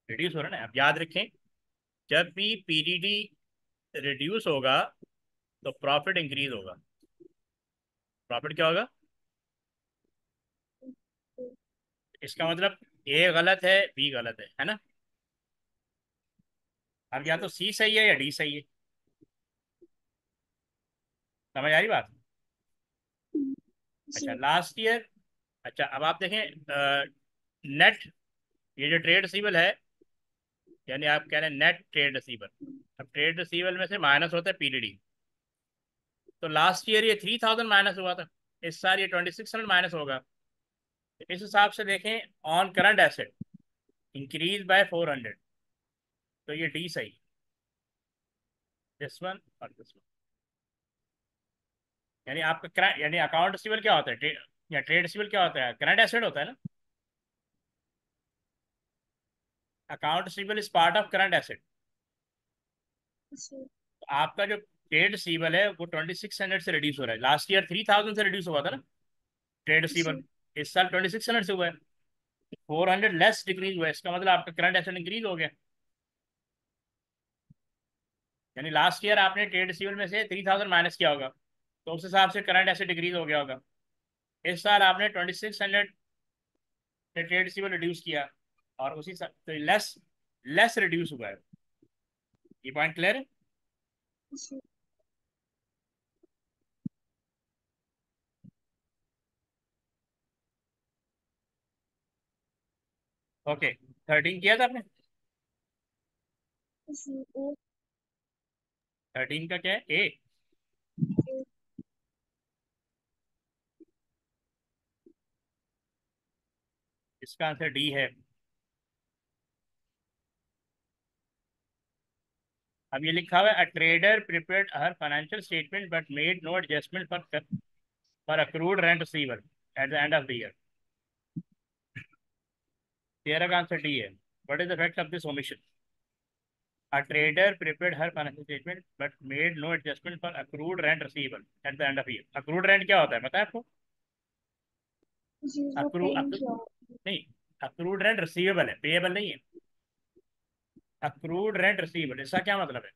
रिड्यूस हो रहा है ना। आप याद रखें, जब भी पीडीडी रिड्यूस होगा तो प्रॉफिट इंक्रीज होगा। प्रॉफिट क्या होगा? है। इसका मतलब ए गलत है, बी गलत है ना? अब या तो सी सही है या डी सही है। समझ आ रही बात? अच्छा जी लास्ट ईयर, अच्छा अब आप देखें नेट, ये जो ट्रेड रिसीवल है, यानी आप कह रहे हैं नेट ट्रेड रिसीवल। अब ट्रेड रिसीवल में से माइनस होता है पीडीडी। तो लास्ट ईयर ये 3,000 माइनस हुआ था, इस साल ये 2600 माइनस होगा। तो इस हिसाब से देखें, on current asset increase by 400, तो ये डी सही, दिस वन और दिस वन। यानी आपका यानी अकाउंट रिसीवल क्या होता है, या ट्रेड रिसीवल क्या होता है? करंट एसेट होता है ना। Account receivable is part of current asset. जी तो आपका जो ट्रेड रिसीवल है वो 2600 से रिड्यूस हो रहा है। लास्ट ईयर 3,000 से रिड्यूस हुआ था ना ट्रेड रिसीवल, जी इस साल 2600 से हुआ है। 400 लेस डिक्रीज हुआ है, इसका मतलब आपका करंट एसेट इंक्रीज हो गया। यानी लास्ट ईयर आपने ट्रेड रिसीवल में से 3,000 माइनस किया होगा, तो उस हिसाब से करंट एसेट डिक्रीज हो गया होगा। इस साल आपने 2600 से ट्रेड रिसीवल रिड्यूस किया और उसी तो लेस लेस रिड्यूस हुआ है। ये पॉइंट क्लियर है? जी। ओके, 13 किया था आपने? जी ओ 13 का क्या है, ए? ए इसका आंसर डी है। अब ये लिखा हुआ है, a trader prepared her financial statement but made no adjustment for accrued rent receiver at the end of the year. 13 का आंसर डी है। What is the effect of this omission? A trader prepared her financial statement but made no adjustment for accrued rent receiver at the end of year. Accrued rent क्या होता है पता है आपको? जी जो accrue पे नहीं अक्रू किया। नहीं, अक्रूड रेंट रिसीवेबल है, पेएबल नहीं है। अक्रूड रेंट रिसीवेबल, इसका क्या मतलब है?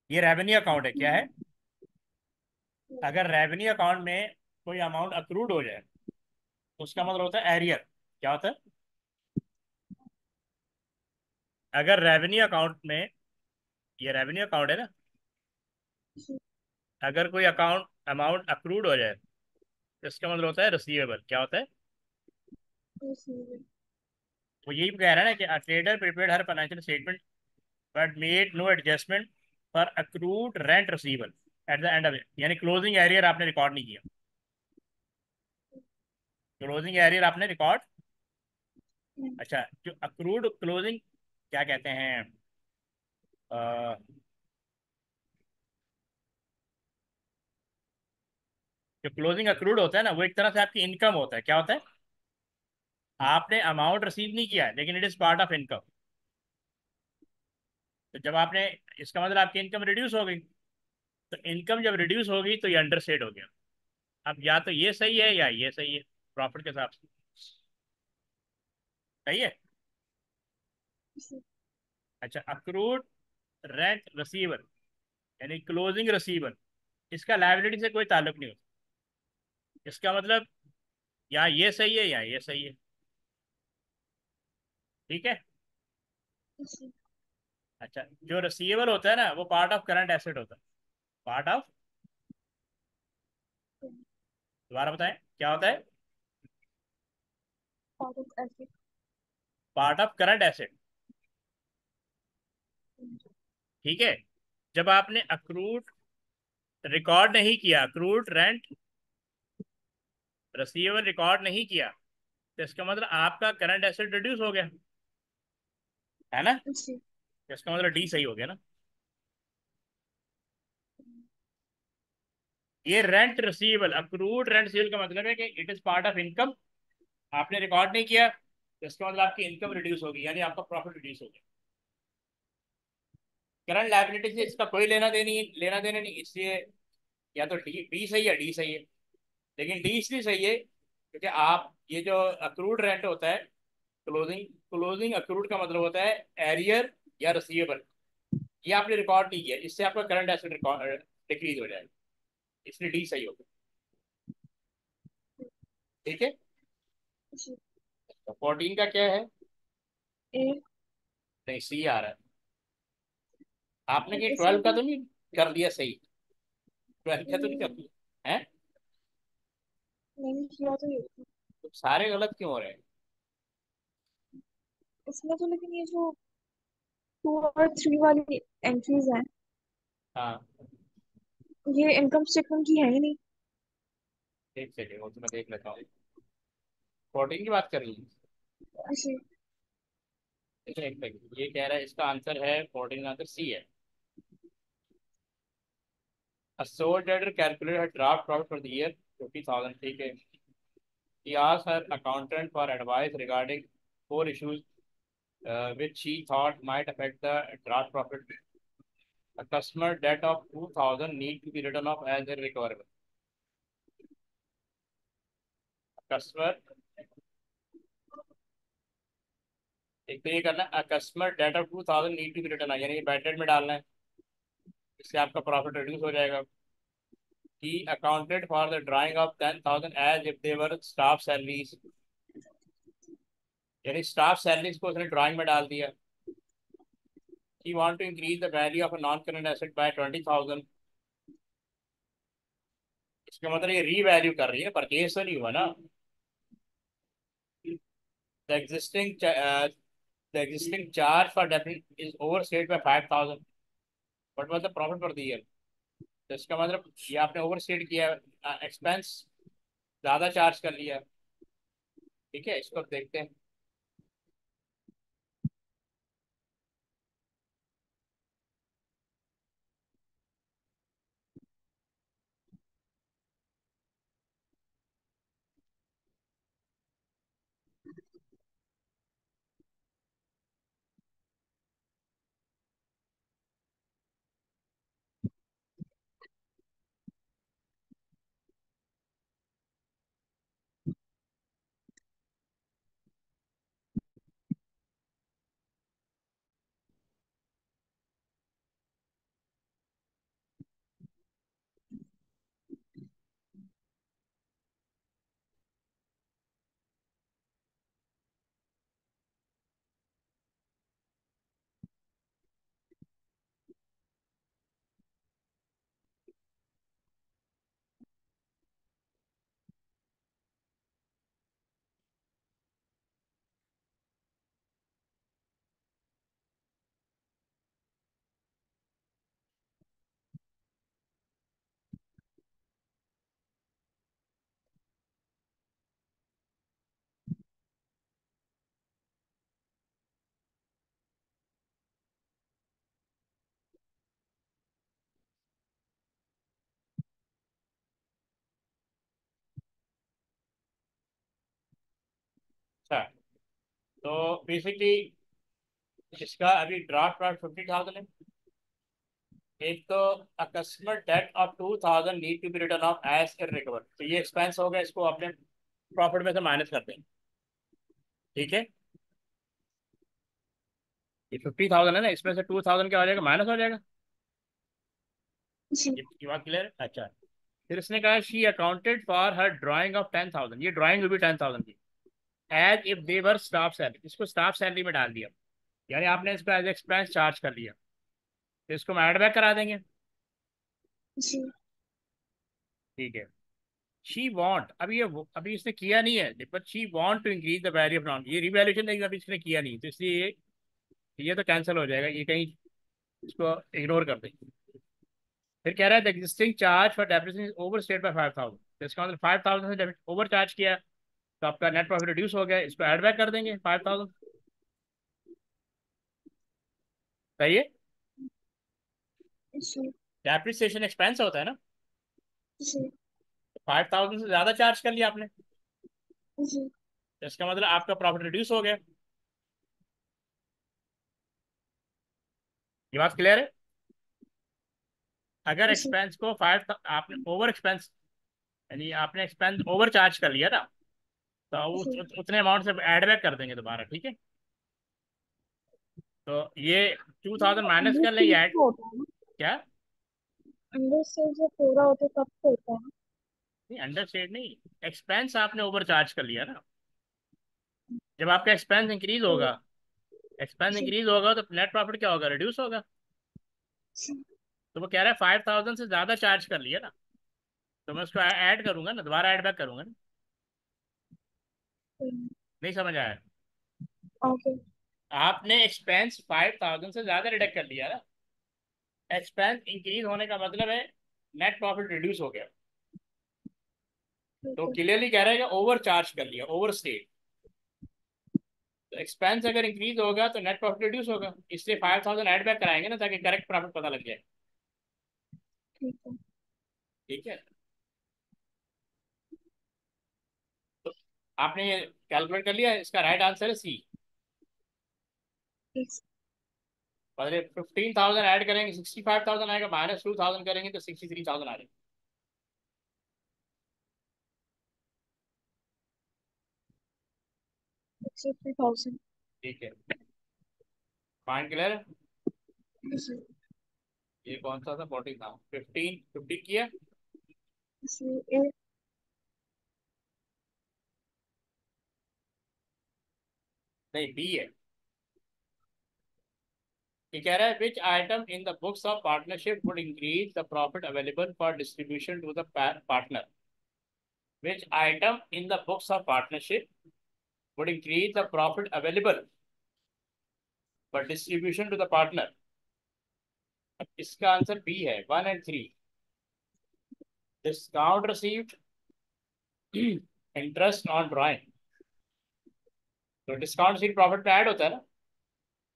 ये रेवेन्यू अकाउंट है, क्या है? अगर रेवेन्यू अकाउंट में कोई अमाउंट अक्रूड हो जाए तो उसका मतलब होता है एरियर। क्या होता है? अगर रेवेन्यू अकाउंट में, ये रेवेन्यू अकाउंट है ना, जी अगर कोई अकाउंट अमाउंट अक्रूड हो जाए तो इसका मतलब होता है रिसीवेबल। क्या होता है? रिसीवेबल। वो यही कह रहा है ना कि trader prepared her financial statement but made no adjustment for accrued rent receivable at the end of, यानी क्लोजिंग एरियर आपने रिकॉर्ड नहीं किया। क्लोजिंग एरियर आपने रिकॉर्ड, अच्छा जो अक्रूड क्लोजिंग क्या कहते हैं, अ, जो क्लोजिंग अक्रूड होता है ना, वो एक तरह से आपकी इनकम होता है। क्या होता है? आपने अमाउंट रिसीव नहीं किया लेकिन it is part of income. तो जब आपने, इसका मतलब आपकी इनकम रिड्यूस हो गई। तो इनकम जब रिड्यूस होगी तो ये अंडर सेट हो गया। अब या तो ये सही है या ये सही है, प्रॉफिट के हिसाब से। सही है। जी अच्छा, अक्रूड रेंट रिसीवर यानी क्लोजिंग रिसीवर, इसका लायबिलिटी से कोई ताल्लुक नहीं होता। इसका मतलब या ये सही है या ये सही है। ठीक है। जी अच्छा, जो रिसीवेबल होता है ना, वो पार्ट ऑफ करंट एसेट होता है। पार्ट ऑफ, दोबारा बताएं क्या होता है? part of asset. Part of current asset. ठीक है। जब आपने अक्रूड रिकॉर्ड नहीं किया, अक्रूड रेंट रिसीवेबल रिकॉर्ड नहीं किया, तो इसका मतलब आपका करंट एसेट रिड्यूस हो गया, है ना? जी इसका मतलब डी सही हो गया ना। ये rent receivable, accrued rent receivable का मतलब है कि it is part of income. आपने रिकॉर्ड नहीं किया तो इसका मतलब आपकी इनकम रिड्यूस होगी, यानी आपका प्रॉफिट रिड्यूस हो गया। करंट लायबिलिटी से इसका कोई लेना देना नहीं, इसलिए या तो डी डी सही है, डी सही है। लेकिन डी इसलिए सही है क्योंकि आप ये जो अक्रूड रेंट होता है, क्लोजिंग क्लोजिंग अक्रूड का मतलब होता है एरियर या रिसीवेबल। ये आपने रिकॉर्ड नहीं किया, इससे आपका करंट एसेट रिकॉर्ड डिक्रीज हो जाएगा, इसलिए डी सही होगा। ठीक है। जी 14 का क्या है? ए नहीं, सी आ रहा है। आपने कि इसमें 12 का भी तो नहीं कर लिया सही? 12 का तो नहीं कर नहीं लिया है? नहीं किया तो ये तो सारे गलत क्यों हो रहे हैं? इसमें तो, लेकिन ये जो 2 और 3 वाली एंट्रीज हैं, हाँ, ये इनकम स्टेटमेंट की है ही नहीं। एक सेकेंड, वो तो मैं देख लेता हूँ। 14 की बात कर रही है। जी ठीक है, एक सेकेंड, ये कह रहा है इसका आंसर है 14 का आंसर सी है। A sole trader calculated her draft profit for the year 50,000. ठीक है। He asked her accountant for advice regarding 4 issues which she thought might affect the draft profit. A customer debt of 2,000 need to be written off as irrecoverable. Customer, एक तो ये करना, a customer debt of 2,000 need to be written off, यानी ये bad debt में डालना है, इससे आपका प्रॉफिट रिड्यूस हो जाएगा। He accounted for the drawing of 10,000 as if they were staff salaries, यानी स्टाफ सैलरीज को उसने ड्राइंग में डाल दिया। He want to increase the value of a non-current asset by 20,000। इसका मतलब ये रीवैल्यू कर रही है, परचेज तो नहीं हुआ ना। The existing the existing charge for definite is overstated by 5,000. What was the profit for the year? तो इसका मतलब ये आपने ओवरस्टेट किया, एक्सपेंस ज्यादा चार्ज कर लिया। ठीक है, इसको देखते हैं। अच्छा, तो बेसिकली इसका अभी ड्राफ्ट ड्राफ्ट 50,000 है। एक तो a customer debt of 2,000 need to be return off as irrecover, तो ये एक्सपेंस हो गया, इसको अपने प्रॉफिट में से माइनस कर देंगे। ठीक है, ये 50,000 है ना, इसमें से 2,000 क्या हो जाएगा, माइनस हो जाएगा। जी ये बात क्लियर है? अच्छा, फिर इसने कहा she accounted for her drawing of 10,000, ये ड्राइंग हुई भी 10,000 की, as if they were staff salary, इसको स्टाफ सैलरी में डाल दिया, यानी आपने इसको एज एक्सपेंस चार्ज कर लिया, तो इसको हम एड बैक करा देंगे। जी ठीक है, शी वांट, अभी अभी इसने किया नहीं है, but she want to increase the value of known, ये रिवैल्यूएशन नहीं, अभी इसने किया नहीं, तो इसलिए ये तो कैंसिल हो जाएगा, ये कहीं इसको इग्नोर कर देंगे। फिर कह रहा है the existing charge for depreciation over state by 5,000, तो इसका मतलब 5,000 से ओवर चार्ज किया, तो आपका नेट प्रॉफिट रिड्यूस हो गया, इसको ऐड बैक कर देंगे 5,000। सही है, जी डेप्रिसिएशन एक्सपेंस होता है ना, जी 5,000 से ज्यादा चार्ज कर लिया आपने, जी तो इसका मतलब आपका प्रॉफिट रिड्यूस हो गया। ये बात क्लियर है? अगर जी एक्सपेंस को 5 आपने ओवर एक्सपेंस, यानी आपने एक्सपेंस ओवर चार्ज कर लिया ना, तो जी उतने अमाउंट से ऐड बैक कर देंगे दोबारा। ठीक है, तो ये 2,000 माइनस कर लेंगे, ऐड होता है ना, क्या, अंडर से जो पूरा होता है तब तो होता है ना। नहीं अंडर स्टेट नहीं, एक्सपेंस आपने ओवर चार्ज कर लिया ना, जब आपका एक्सपेंस इंक्रीज तो होगा, एक्सपेंस जी इंक्रीज होगा तो नेट प्रॉफिट क्या होगा, रिड्यूस होगा। जी तो वो कह रहा है 5,000 से ज्यादा चार्ज कर लिया ना, तो मैं उसको ऐड करूंगा ना, दोबारा ऐड बैक करूंगा ना। नहीं समझ आया? ओके आपने एक्सपेंस 5,000 से ज्यादा रिडक्ट कर लिया ना, एक्सपेंस इंक्रीज होने का मतलब है नेट प्रॉफिट रिड्यूस हो गया, ठीक तो है क्लियरली कह रहा है कि ओवर चार्ज कर लिया, ओवर स्टेट। तो एक्सपेंस अगर इंक्रीज होगा तो नेट प्रॉफिट रिड्यूस होगा, इसलिए 5,000 ऐड बैक कराएंगे ना, ताकि करेक्ट प्रॉफिट पता लग जाए। ठीक है ठीक है, तो आपने ये कैलकुलेट कर लिया, इसका राइट आंसर है सी। ठीक पहले 15,000 ऐड करेंगे 65,000 आएगा, माइनस 2,000 करेंगे तो 63,000 आ जाएगा। 63,000 ठीक है, पॉइंट क्लियर है? जी ये कौन सा था, 14 था, 15 किया। जी ए नहीं, बी है। ये कह रहा है which item in the books of partnership would increase the profit available for distribution to the partner, which item in the books of partnership would increase the profit available for distribution to the partner. इसका answer B है, 1 और 3। Discount received, interest on drawing, तो discount सीट profit में add होता है ना,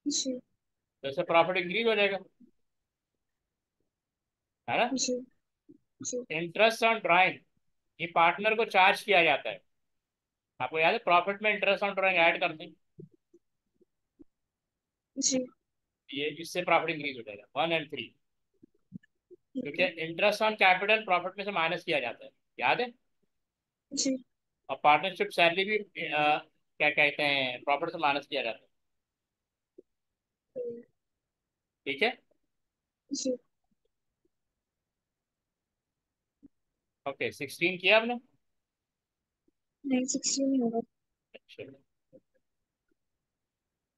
जी जैसे प्रॉफिट इंक्रीज हो जाएगा, है ना। जी जी इंटरेस्ट ऑन ड्राइंग, ये पार्टनर को चार्ज किया जाता है, आपको याद है, प्रॉफिट में इंटरेस्ट ऑन ड्राइंग ऐड कर दें, जी ये इससे प्रॉफिट इंक्रीज हो जाएगा, 1 और 3। ठीक क्योंकि है इंटरेस्ट ऑन कैपिटल प्रॉफिट में से माइनस किया जाता है, याद है। जी और पार्टनरशिप सैलरी भी क्या कहते हैं, प्रॉफिट से माइनस किया जाता है। ठीक है, जी ओके, 16 किया आपने। नहीं 60 नहीं होगा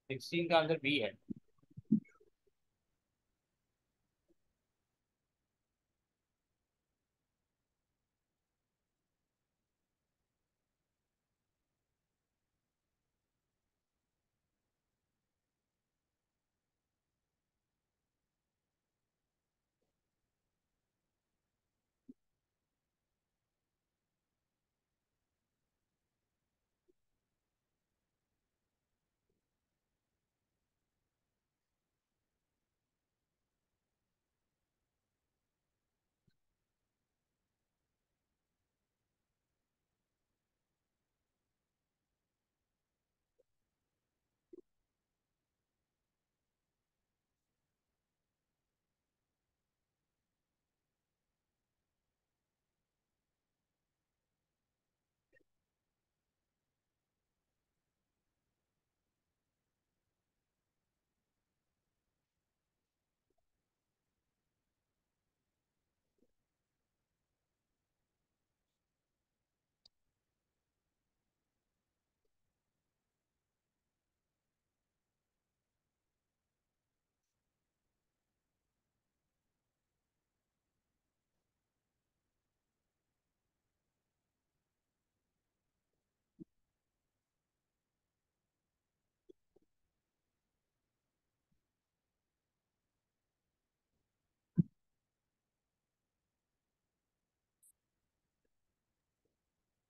16 का आंसर बी है।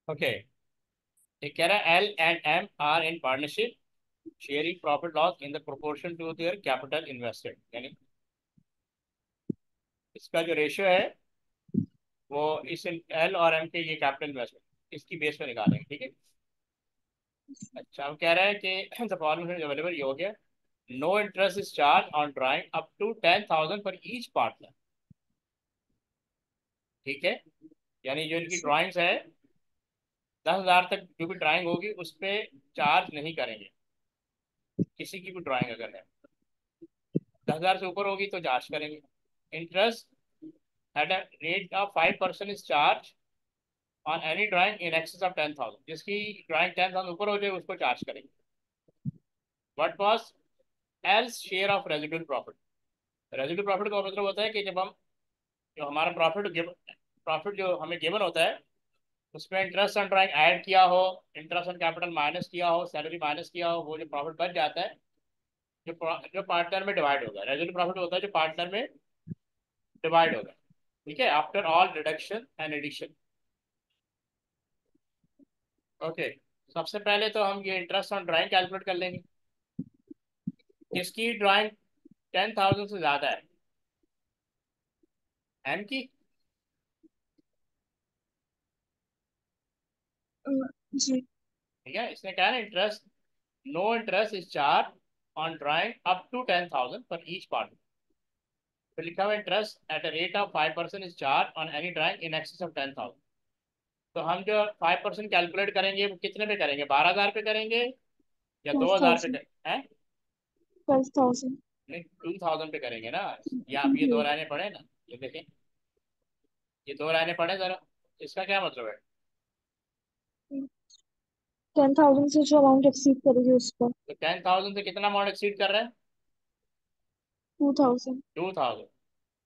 ओके, ये कह रहा है L and M are in partnership sharing profit loss in the proportion to their capital invested, यानी इसका जो रेशियो है वो इस एल और एम के ये कैपिटल इन्वेस्टमेंट इसकी बेस पे निकालेंगे, ठीक है। अच्छा, हम कह रहे हैं कि द फॉलोइंग अवेलेबल, ये हो गया। No interest is charge on drawing up to 10,000 for each partner, ठीक है। यानी जो इनकी ड्राइंग्स है 10,000 तक जो भी ड्राइंग होगी उस पर चार्ज नहीं करेंगे, किसी की भी ड्राइंग अगर है 10,000 से ऊपर होगी तो चार्ज करेंगे। Interest at a rate of 5% is charge on any drawing in excess of 10,000, जिसकी ड्राइंग 10,000 ऊपर हो जाए उसको चार्ज करेंगे। What was else share of residual profit, residual profit का मतलब होता है कि जब हम जो हमारा प्रॉफिट जो हमें गिवन होता है उसमें इंटरेस्ट ऑन ड्राइंग ऐड किया हो, इंटरेस्ट ऑन कैपिटल माइनस किया हो, सैलरी माइनस किया हो, वो जो प्रॉफिट बच जाता है जो पार्टनर में डिवाइड होगा, रेजिडुअल प्रॉफिट होता है जो पार्टनर में डिवाइड होगा, ठीक है, after all reduction and addition. Okay, सबसे पहले तो हम ये इंटरेस्ट ऑन ड्राइंग कैलकुलेट कर लेंगे। किसकी ड्राइंग 10,000 से ज़्यादा है? एम की। जी। ठीक है, इसने कहा ना interest, no interest is charge on drawing up to 10,000 for each part. फिर लिखा हुआ interest at a rate of 5% is charge on any drawing in excess of 10,000। तो हम जो 5% कैलकुलेट करेंगे वो कितने पे करेंगे, 12,000 पे करेंगे या 2,000 पे 12,000। हैं? 12,000। नहीं, 2,000 पे करेंगे ना। या आप ये दो लाइनें पढ़े ना, ये देखें, ये दो लाइनें पढ़े जरा, इसका क्या मतलब है? 10,000 से जो अमाउंट एक्सीड करेगी उस पर। तो 10,000 से कितना अमाउंट एक्सीड कर रहा है? 2,000। 2,000।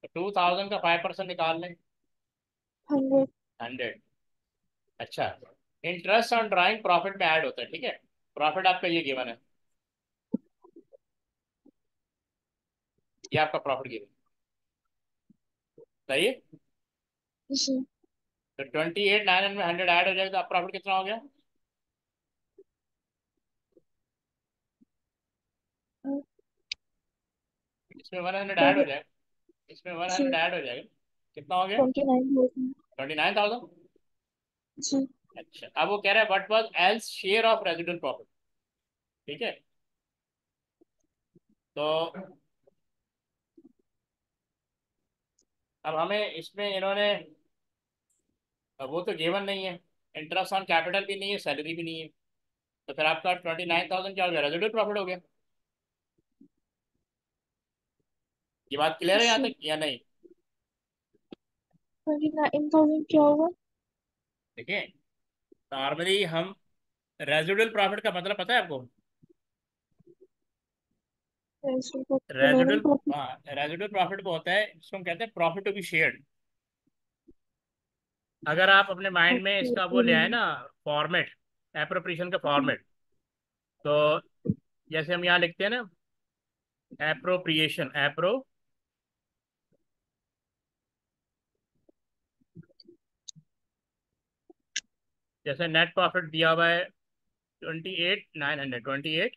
तो 2,000 का 5% निकाल लें, 100। 100। अच्छा, इंटरेस्ट ऑन ड्राइंग प्रॉफिट में ऐड होता है, ठीक है। प्रॉफिट आपका ये गिवन है, ये आपका प्रॉफिट गिवन, सही है। जी। तो 28,900 में 100 ऐड हो जाएगा तो आप प्रॉफिट कितना हो गया? इसमें 100 ऐड हो 20। जाएगा, इसमें 100 जी। ऐड हो जाएगा, कितना हो गया? 29,000। 29,000। जी। अच्छा, अब वो कह रहा है what was else share of residual profit, ठीक है। तो अब हमें इसमें इन्होंने, अब वो तो गिवन नहीं है, इंटरेस्ट ऑन कैपिटल भी नहीं है, सैलरी भी नहीं है, तो फिर आपका 29,000 क्या हो गया, रेजिडुअल प्रॉफिट हो गया। ये बात क्लियर है यहाँ जी। तक या नहीं? 29,000 क्या होगा? देखिए, नॉर्मली हम रेजिडुअल प्रॉफिट का मतलब पता है आपको? Remaining residual, profit. हाँ, रेजिडुअल प्रॉफिट वो होता है जिसको हम कहते हैं प्रॉफिट टू बी शेयर्ड। अगर आप अपने माइंड में ओके। इसका वो ले आए ना, फॉर्मेट, एप्रोप्रिएशन का फॉर्मेट, तो जैसे हम यहाँ लिखते हैं ना, एप्रोप्रिएशन, एप्रो, जैसे नेट प्रॉफिट दिया हुआ है 28,900, 28,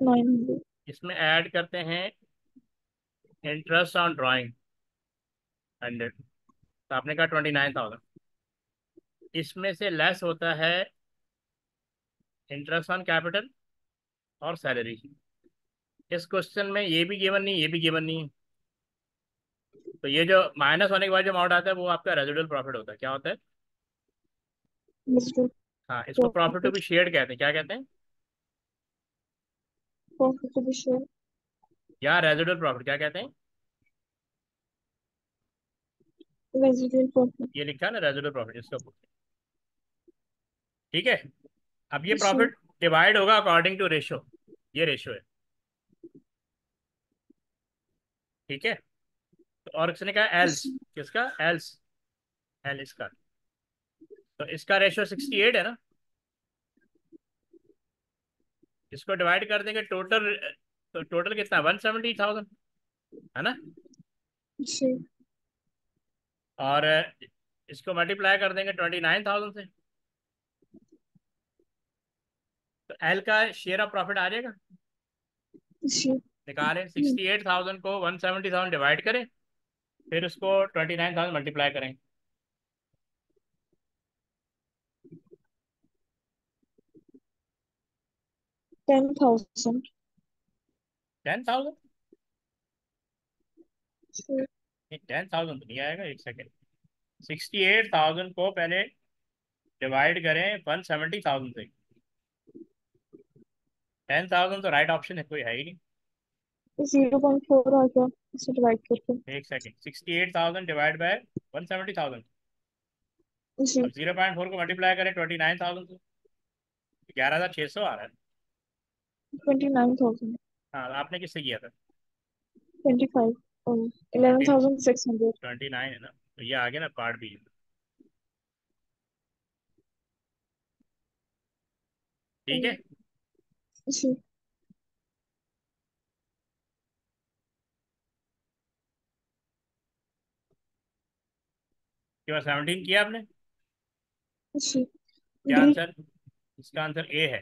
900। इसमें ऐड करते हैं इंटरेस्ट ऑन ड्राइंग 100, तो आपने कहा 29,000, इसमें से लेस होता है इंटरेस्ट ऑन कैपिटल और सैलरी। इस क्वेश्चन में ये भी गिवन नहीं, ये भी गिवन नहीं है, तो ये जो माइनस होने के बाद जो अमाउंट आता है वो आपका रेजिडुअल प्रॉफिट होता है। क्या होता है? मिस्टर हाँ, इसको profit to profit. Be shared कहते हैं, क्या कहते हैं? Profit to be share. या रेजिडुअल प्रॉफिट क्या कहते हैं? Residual profit. ये लिखा है ना रेजिडुअल प्रॉफिट, इसको बोलते हैं, ठीक है। अब ये जी। प्रॉफिट डिवाइड होगा अकॉर्डिंग टू रेशो, ये रेशो है, ठीक है। तो और किसने कहा एल्स, जी। किसका एल्स, एल इसका, तो इसका रेशो 68 है ना, इसको डिवाइड कर देंगे टोटल, तो टोटल कितना, 170,000 है ना। जी। और इसको मल्टीप्लाई कर देंगे 29,000 से, तो एल का शेयर ऑफ प्रॉफिट आ जाएगा। जी। निकालें, 68,000 को 170,000 डिवाइड करें, फिर उसको 29,000 मल्टीप्लाई करें। 10,000। 10,000? जी। 10,000 तो नहीं आएगा, एक सेकेंड। 68,000 को पहले डिवाइड करें 170,000 से। 10,000 तो राइट ऑप्शन है, कोई है ही नहीं। 0.4 आ गया इसे डिवाइड करके। एक सेकेंड, 68,000 डिवाइड बाय 170,000, जी। अब 0.4 को मल्टीप्लाई करें 29,000 से, 11,600 आ रहा है। 29,000। हाँ, आपने किससे किया था? 25 और ट्वेंटी 11,600। 29 है ना, तो ये आ गया ना पार्ट बी। ठीक है। जी। के बाद 17 किया आपने? जी। क्या डी। आंसर? इसका आंसर ए है।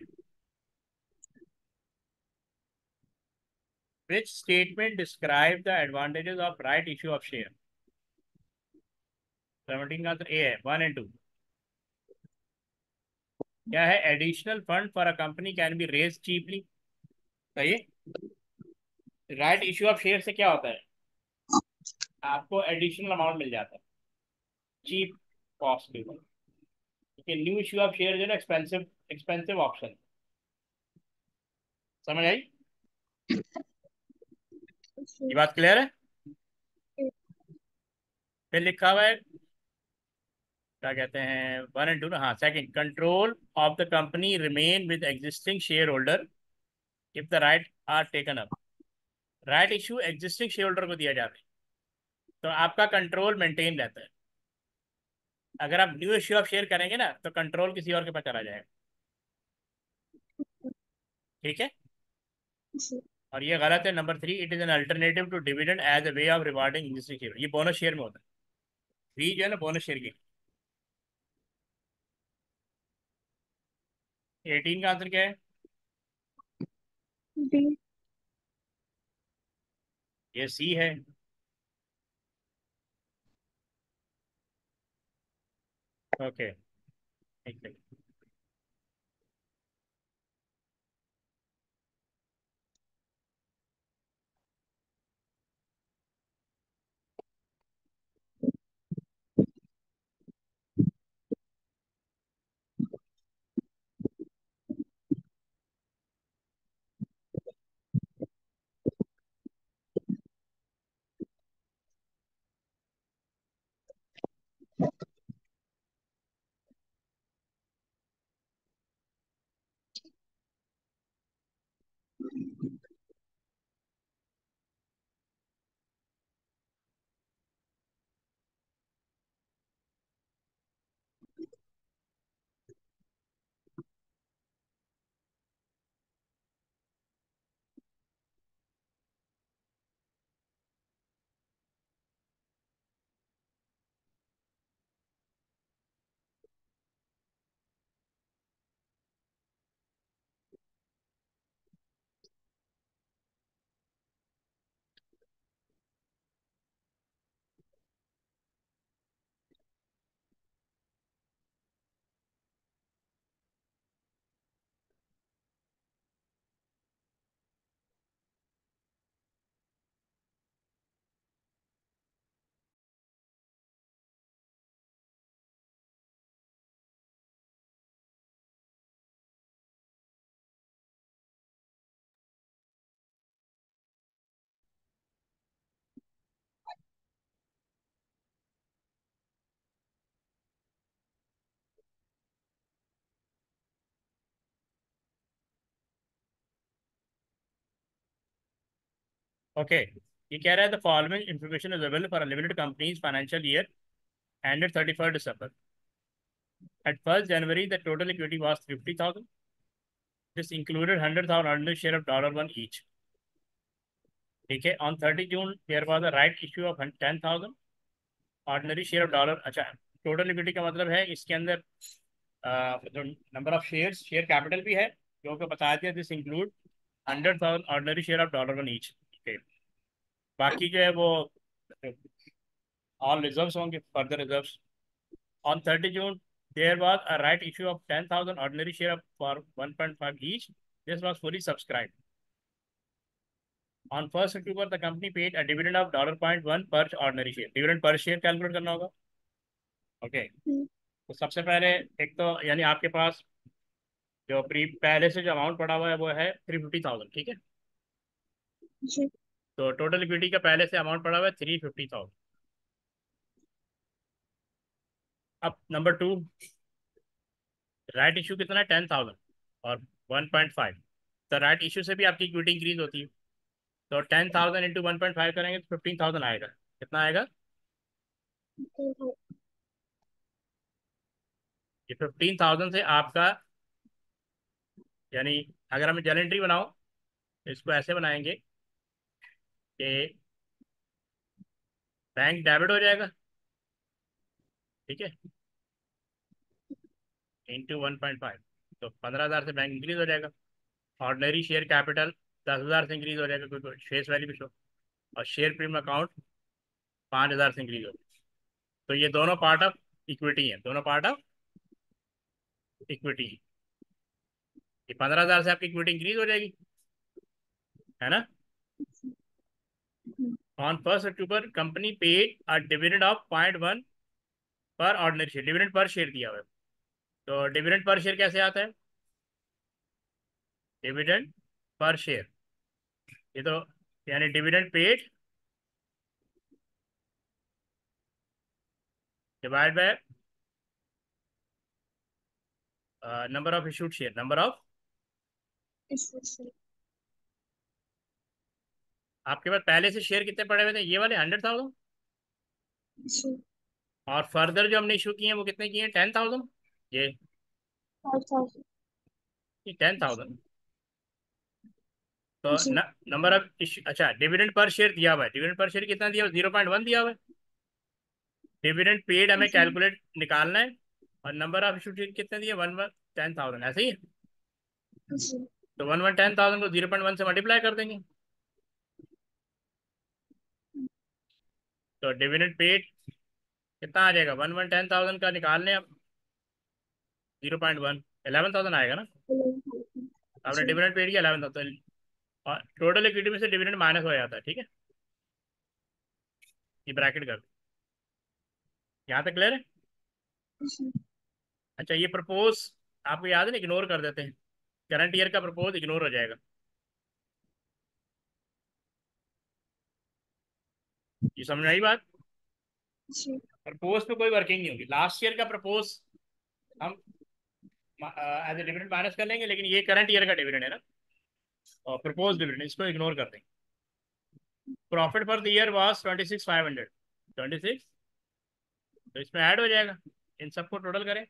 Which statement describe the advantages of right issue of share? 17 का आंसर ए है, 1 एंड 2। क्या है? Additional fund for a company can be raise cheaply. सही है। राइट इशू ऑफ शेयर से क्या होता है? आपको एडिशनल अमाउंट मिल जाता है चीप कॉस्ट के ऊपर। लेकिन न्यू इशू ऑफ शेयर जो है ना, एक्सपेंसिव एक्सपेंसिव ऑप्शन। समझ आई? ये बात क्लियर है? फिर लिखा हुआ है, क्या कहते हैं, 1 एंड 2 ना, हाँ, second, control of the company remain with existing share holder if the right are taken up. Right issue existing share holder को दिया जाता है, तो आपका कंट्रोल मेंटेन रहता है। अगर आप न्यू इश्यू ऑफ शेयर करेंगे ना, तो कंट्रोल किसी और के पास चला जाएगा। ठीक है। जी। और ये गलत है, number 3, it is an alternative to dividend as a way of rewarding existing share. ये बोनस शेयर में होता है, बी जो है ना बोनस शेयर की। 18 का आंसर क्या है? डी। ये सी है। ओके, ठीक है। ओके, ये कह रहा है, the following information is available for limited companies financial year ended 31st December. At 1st January, the total equity was 50,000. This included 100,000 ordinary share of $1 each. ठीक है। On 30 June, there was a right issue of 10,000 ordinary share of dollar. अच्छा, total liquidity का मतलब है इसके अंदर जो number of share capital भी है, जो आपको बता दिया, this include 100,000 ordinary share of dollar one each. बाकी जो है वो ऑल रिजर्व्स होंगे, further reserves. On 30 June there was a right issue of 10,000 ordinary share for 1.5 each. This was fully subscribed. On 1 October the company paid a dividend of $0.1 per ordinary share. Dividend per share calculate करना होगा। Okay, तो सबसे पहले एक तो यानी आपके पास जो प्री पहले से जो अमाउंट पड़ा हुआ है वो है 350,000, ठीक है। जी। तो टोटल इक्विटी का पहले से अमाउंट पड़ा हुआ है 350,000। अब नंबर टू, राइट इशू कितना है 10,000 और 1.5। तो राइट इशू से भी आपकी इक्विटी इंक्रीज होती है। तो 10,000 इंटू 1.5 करेंगे तो 15,000 आएगा। कितना आएगा? ये 15,000 से आपका, यानी अगर हमें जर्नल एंट्री बनाओ तो इसको ऐसे बनाएंगे कि बैंक डेबिट हो जाएगा, ठीक है, इंटू 1.5। तो 15,000 से बैंक इंक्रीज हो जाएगा। ऑर्डिनरी शेयर कैपिटल 10,000 से इंक्रीज हो जाएगा क्योंकि फेस वैल्यू भी शो। और शेयर प्रीमियम अकाउंट 5,000 से इंक्रीज हो जाएगा। तो ये दोनों पार्ट ऑफ इक्विटी है, दोनों पार्ट ऑफ इक्विटी। ये 15,000 से आपकी इक्विटी इंक्रीज हो जाएगी, है ना। On 1 October company paid a dividend of 0.1 per ordinary share. Dividend per share दिया हुआ है, तो डिविडेंड पर शेयर कैसे आता है? डिविडेंड पर शेयर, ये तो यानी dividend paid divide by number of issued share, number of. आपके पास पहले से शेयर कितने पड़े हुए थे? ये वाले 100,000। जी। और फर्दर जो हमने इशू किए हैं वो कितने किए हैं? 10,000। ये 5,000। 10,000। तो जी। नंबर ऑफ इशू, अच्छा डिविडेंड पर शेयर दिया हुआ है। डिविडेंड पर शेयर कितना दिया हुआ? 0.1 दिया हुआ है। डिविडेंड पेड हमें जी। कैलकुलेट निकालना है। और नंबर ऑफ इशू कितने दिए? 1/10,000, ऐसे ही है। जी। तो 1/10,000 को 0.1 से मल्टीप्लाई कर देंगे। तो डिविडेंड पेड कितना आ जाएगा? 1/10,000 का निकाल लें अब। 0.1 11,000 आएगा ना। 11,000। आपने जी। डिविडेंड पेड किया 11,000, और टोटल इक्विटी में से डिविडेंड माइनस हो जाता है, ठीक है। ये ब्रैकेट कर दो। यहाँ तक क्लियर है? जी। अच्छा, ये प्रपोज आपको याद है ना, इग्नोर कर देते हैं। करंट ईयर का प्रपोज इग्नोर हो जाएगा। ये समझ आई बात? जी। प्रपोज पे कोई वर्किंग नहीं होगी। लास्ट ईयर का प्रपोज हम एज ए डिविडेंड माइनस कर लेंगे, लेकिन ये करंट ईयर का डिविडेंड है ना, और प्रपोज डिविडेंड, इसको इग्नोर कर देंगे। Profit for the year was 26,500। 26, तो इसमें ऐड हो जाएगा। इन सबको टोटल करें।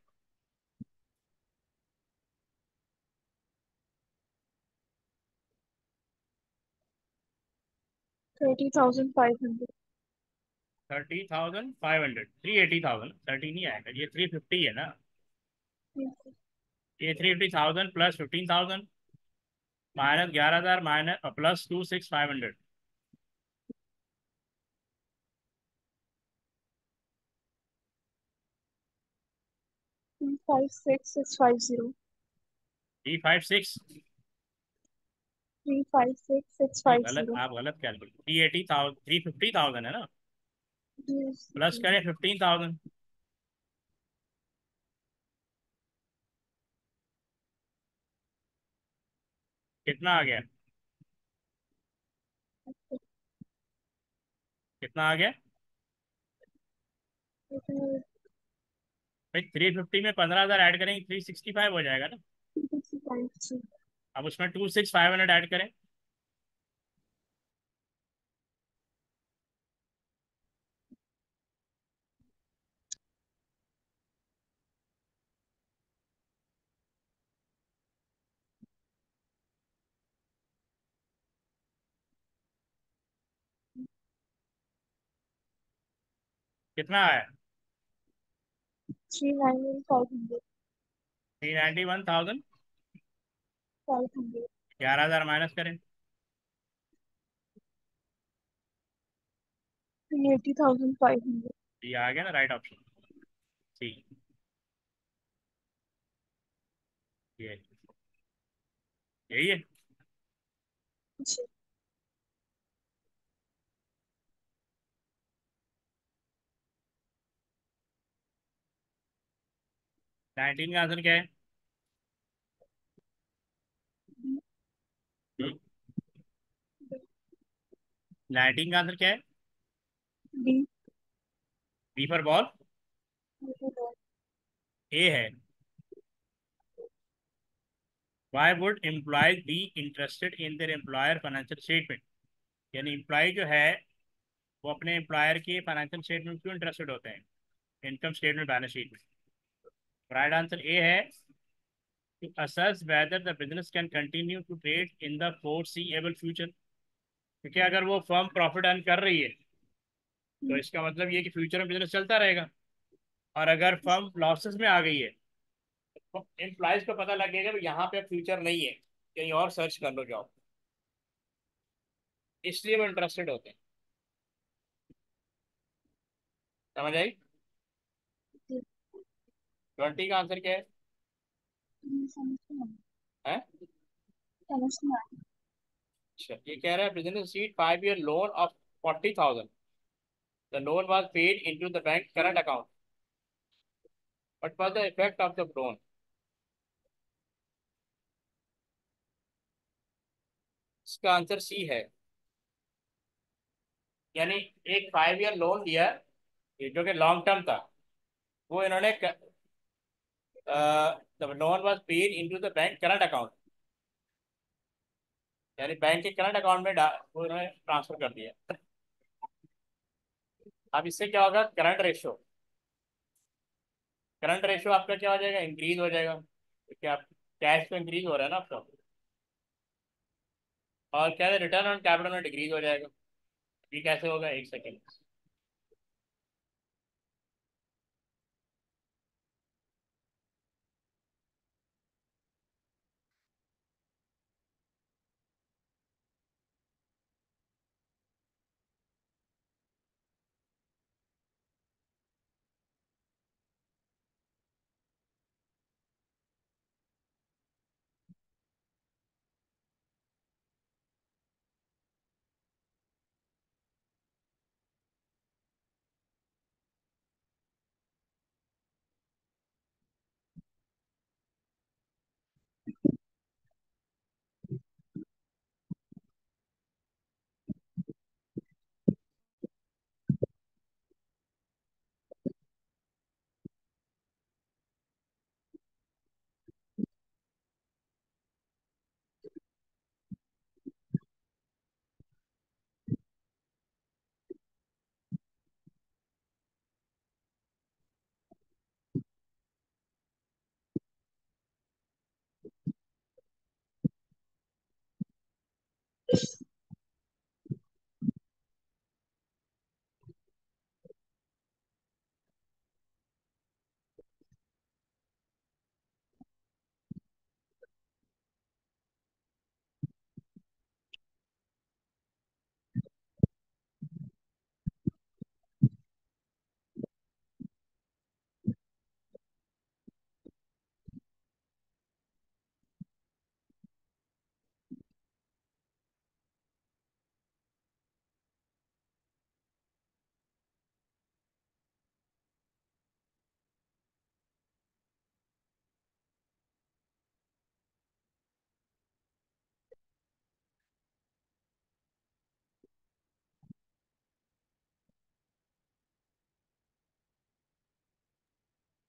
30,500। 30,500, 380,000, 30 नहीं आएगा, ये 350 है ना। ये 350,000 प्लस 15,000 माइनस 11,000 माइनस प्लस 26,500। 356,650। 356, नहीं गलत, 356,650। आप गलत कैलकुलेट। 380,000, 350,000 है ना, जी। प्लस करें 15,000। कितना आ गया? कितना आ गया भाई? 350 में 15,000 ऐड करेंगे 365 हो जाएगा ना। 365। अब उसमें 26,500 ऐड करें। कितना आया? 391,500. 391,500। 500. 11,000 माइनस करें। 380,500. ये आ गया ना राइट ऑप्शन। सी। ये यही है। जी। 19 का आंसर क्या है? डी। 19 का आंसर क्या है? D. B for ball. A है। Why would employees be interested in their employer financial statement? यानी एम्प्लॉय जो है वो अपने एम्प्लॉयर के फाइनेंशियल स्टेटमेंट में क्यों इंटरेस्टेड होते हैं? इनकम स्टेटमेंट, बैलेंस शीट में। राइट आंसर ए है, to assess whether the business can continue to trade in the foreseeable future। क्योंकि अगर वो फर्म प्रॉफिट अर्न कर रही है तो इसका मतलब ये कि फ्यूचर में बिजनेस चलता रहेगा। और अगर फर्म लॉसेस में आ गई है तो एम्प्लॉयज को पता लगेगा कि यहाँ पे फ्यूचर नहीं है, कहीं और सर्च कर लो जॉब। इसलिए वो इंटरेस्टेड होते हैं। समझ आई? 20 का आंसर क्या है? है? अच्छा, ये कह रहा है business seat 5 year loan of 40,000। The loan was paid into the bank current account. What was the effect of the loan? इसका आंसर सी है। यानी एक 5 ईयर लोन दिया, ये जो कि लॉन्ग टर्म था, वो इन्होंने the loan was paid into the bank current account, यानी बैंक के करंट अकाउंट में वो इन्होंने ट्रांसफर कर दिया। अब इससे क्या होगा? करंट रेशो आपका क्या हो जाएगा? इंक्रीज हो जाएगा, क्योंकि आप कैश तो इंक्रीज हो रहा है ना आपका। और क्या है, रिटर्न ऑन कैपिटल में डिक्रीज हो जाएगा। ये कैसे होगा? एक सेकेंड।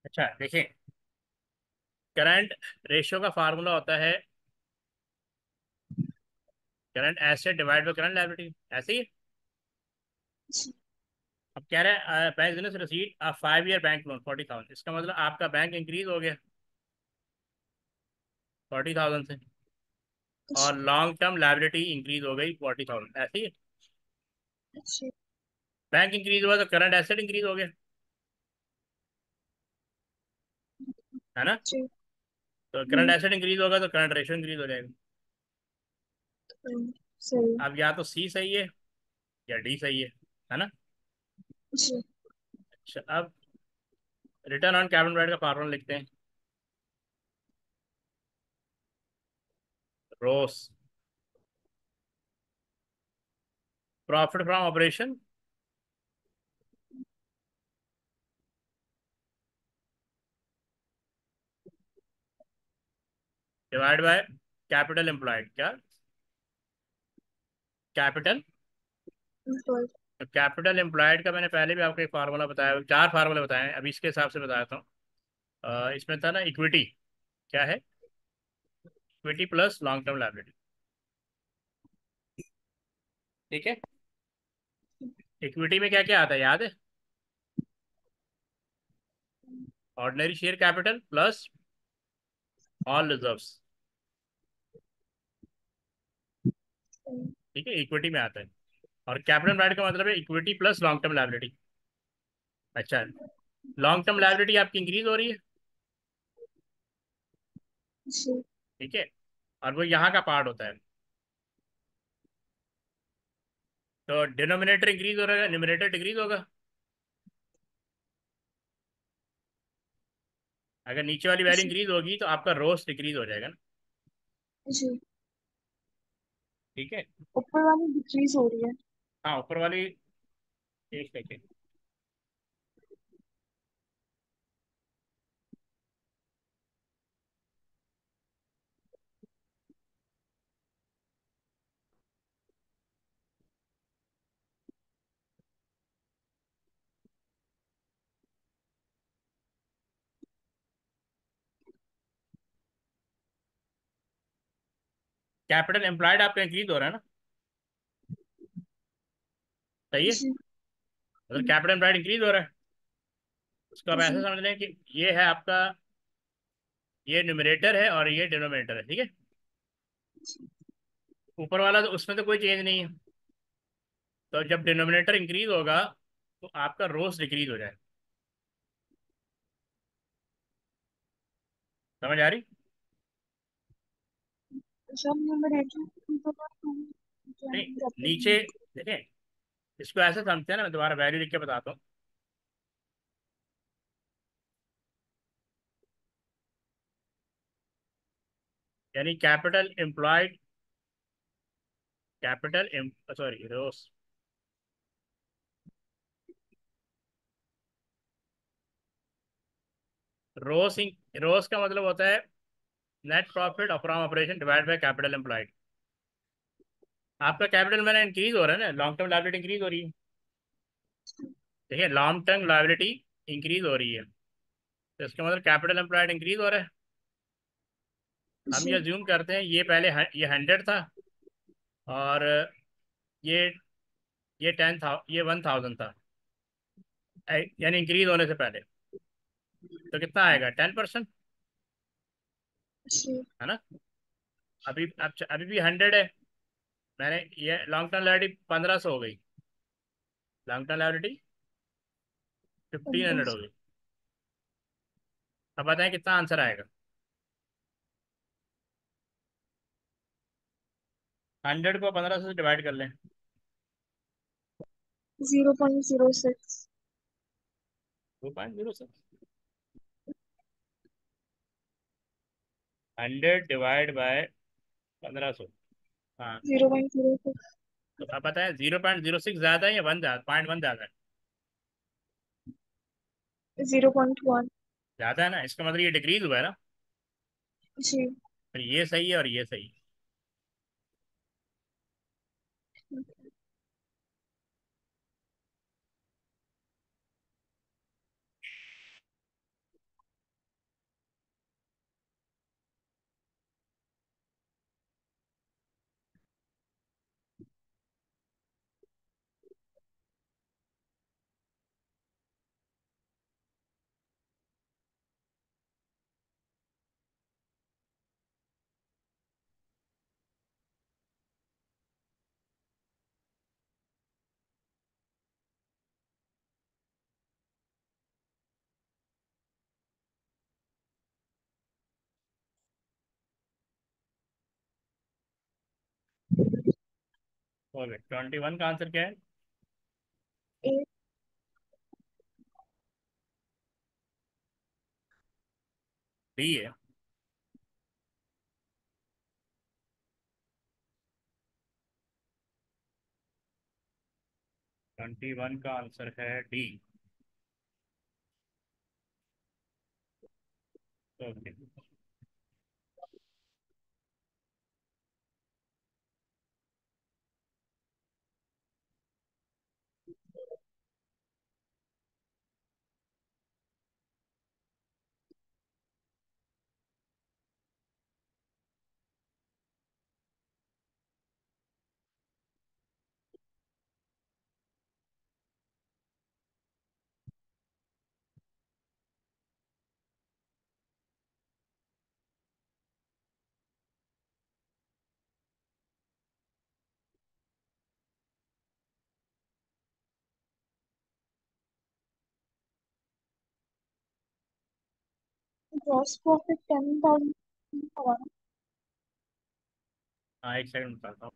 अच्छा देखिए, करंट रेशियो का फार्मूला होता है current asset divide by current liability, ऐसे ही। अब कह रहे हैं bank business receipt 5 year bank loan 40,000, इसका मतलब आपका बैंक इंक्रीज हो गया 40,000 से, और लॉन्ग टर्म लायबिलिटी इंक्रीज हो गई 40,000, ऐसे ही। बैंक इंक्रीज हुआ तो करंट एसेट इंक्रीज हो गया। है ना? जी। तो करंट एसेट इंक्रीज होगा तो करंट रेशियो इंक्रीज हो जाएगा। सही। अब या तो सी सही है या डी सही है ना? जी। अच्छा, अब रिटर्न ऑन कैपिटल एम्प्लॉयड का फॉर्मूला लिखते हैं। Gross profit from operation divide by capital employed. क्या? Capital employed. कैपिटल एम्प्लॉयड का मैंने पहले भी आपको एक फार्मूला बताया, चार फार्मूले बताए हैं, अभी इसके हिसाब से बताता हूँ। इसमें था ना इक्विटी, क्या है? Equity plus long term liability. ठीक है। इक्विटी में क्या क्या आता है याद है? Ordinary share capital plus all reserves. ठीक है, इक्विटी में आता है। और कैपिटल एम्प्लॉयड का मतलब है equity plus long term liability. अच्छा, लॉन्ग टर्म लायबिलिटी आपकी इंक्रीज हो रही है। जी। ठीक है, और वो यहाँ का पार्ट होता है। तो डिनोमिनेटर इंक्रीज हो रहा है, न्यूमरेटर डिक्रीज होगा। अगर नीचे वाली वैल्यू जी। इंक्रीज होगी तो आपका रोस डिक्रीज हो जाएगा ना। जी। ठीक है। ऊपर वाली डिक्रीज हो रही है। हाँ, ऊपर वाली, एक सेकेंड। कैपिटल एम्प्लॉयड आपका इंक्रीज हो रहा है ना, सही है? जी। मतलब कैपिटल एम्प्लॉयड इंक्रीज हो रहा है। उसको आप ऐसे जी। समझ लें कि ये है आपका, ये न्यूमरेटर है और ये डिनोमिनेटर है। ठीक है, ऊपर वाला तो उसमें तो कोई चेंज नहीं है। तो जब डिनोमिनेटर इंक्रीज होगा तो आपका रोस डिक्रीज हो जाएगा। समझ आ रही? सब न्यूमरेटर नहीं, नीचे देखें, इसको ऐसे समझते हैं ना, मैं दोबारा वैल्यू लिख के बताता हूँ। यानी कैपिटल एम्प्लॉयड, कैपिटल सॉरी रोस, रोस रोस का मतलब होता है net profit from operation divide by capital employed. आपका कैपिटल मैंने इंक्रीज हो रहा है ना, लॉन्ग टर्म लायबिलिटी इंक्रीज हो रही है। देखिए, लॉन्ग टर्म लायबिलिटी इंक्रीज हो रही है, तो इसका मतलब कैपिटल एम्प्लॉयड इंक्रीज हो रहा है। हम ये जी। अज्यूम करते हैं ये पहले ये 100 था, और ये ये 10 था, ये 1000 था, यानी इंक्रीज होने से पहले। तो कितना आएगा? 10%, जी। है ना? अभी अभी भी 100 है। मैंने ये लॉन्ग टर्म लायबिलिटी 1500 हो गई, लॉन्ग टर्म लायबिलिटी 1500 हो गई। अब बताएं कितना आंसर आएगा? 100 को 1500 से डिवाइड कर लें। 0.06। 2.06, 100 डिवाइड बाय 1500। हाँ, 0.06। तो अब बताएं 0.06 ज़्यादा है या 1 ज़्यादा, 0.1 ज़्यादा है? 0.1। ज़्यादा है ना, इसका मतलब ये डिक्रीज हुआ है ना। जी। फिर ये सही है और ये सही है। ओके, 21 का आंसर क्या है? एट। डी है। 21 का आंसर है डी। ओके। ग्रॉस प्रॉफिट 10,000 हाँ, एक सेकंड बताता हूँ।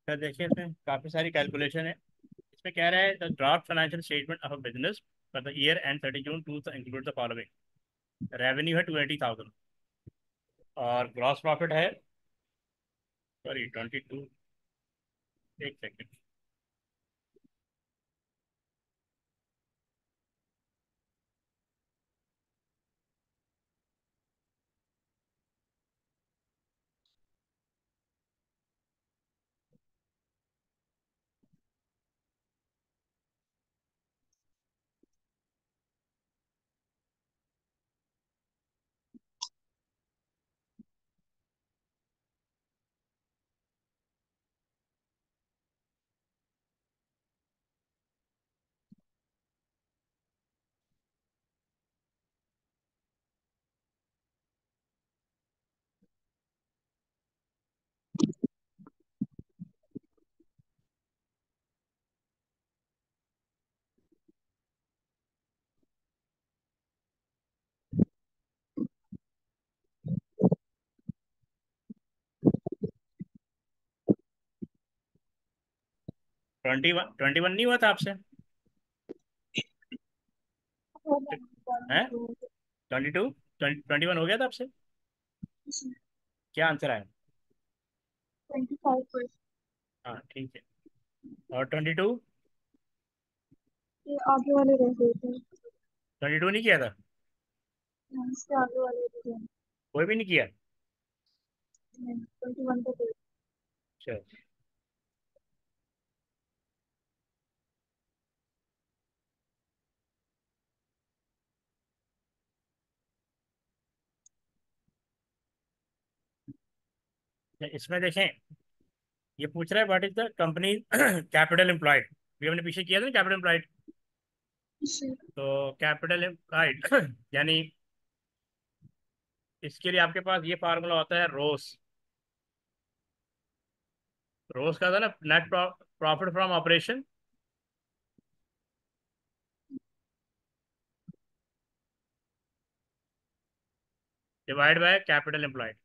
फिर देखिए, इसमें काफ़ी सारी कैलकुलेशन है। इसमें कह रहा है the draft financial statement of a business for the year end 30 June to include the following. Revenue है 20,000 और ग्रॉस प्रॉफिट है, सॉरी 22। एक सेकेंड। 21 नहीं हुआ था आपसे? है? 22, 21 हो गया था आपसे? 25%। क्या आंसर आया? हाँ, ठीक है। और 22? ये आगे वाले रह गए थे। 22 नहीं किया था? इसके आगे वाले रह गए। कोई भी नहीं किया? 21 पे थे। चलो। इसमें देखें, ये पूछ रहा है what is the company capital employed. भी हमने पीछे किया था ना कैपिटल एम्प्लॉयड। जी। तो कैपिटल एम्प्लॉयड यानी इसके लिए आपके पास ये फार्मूला होता है रोस। रोस का था ना, net profit from operation divide by capital employed.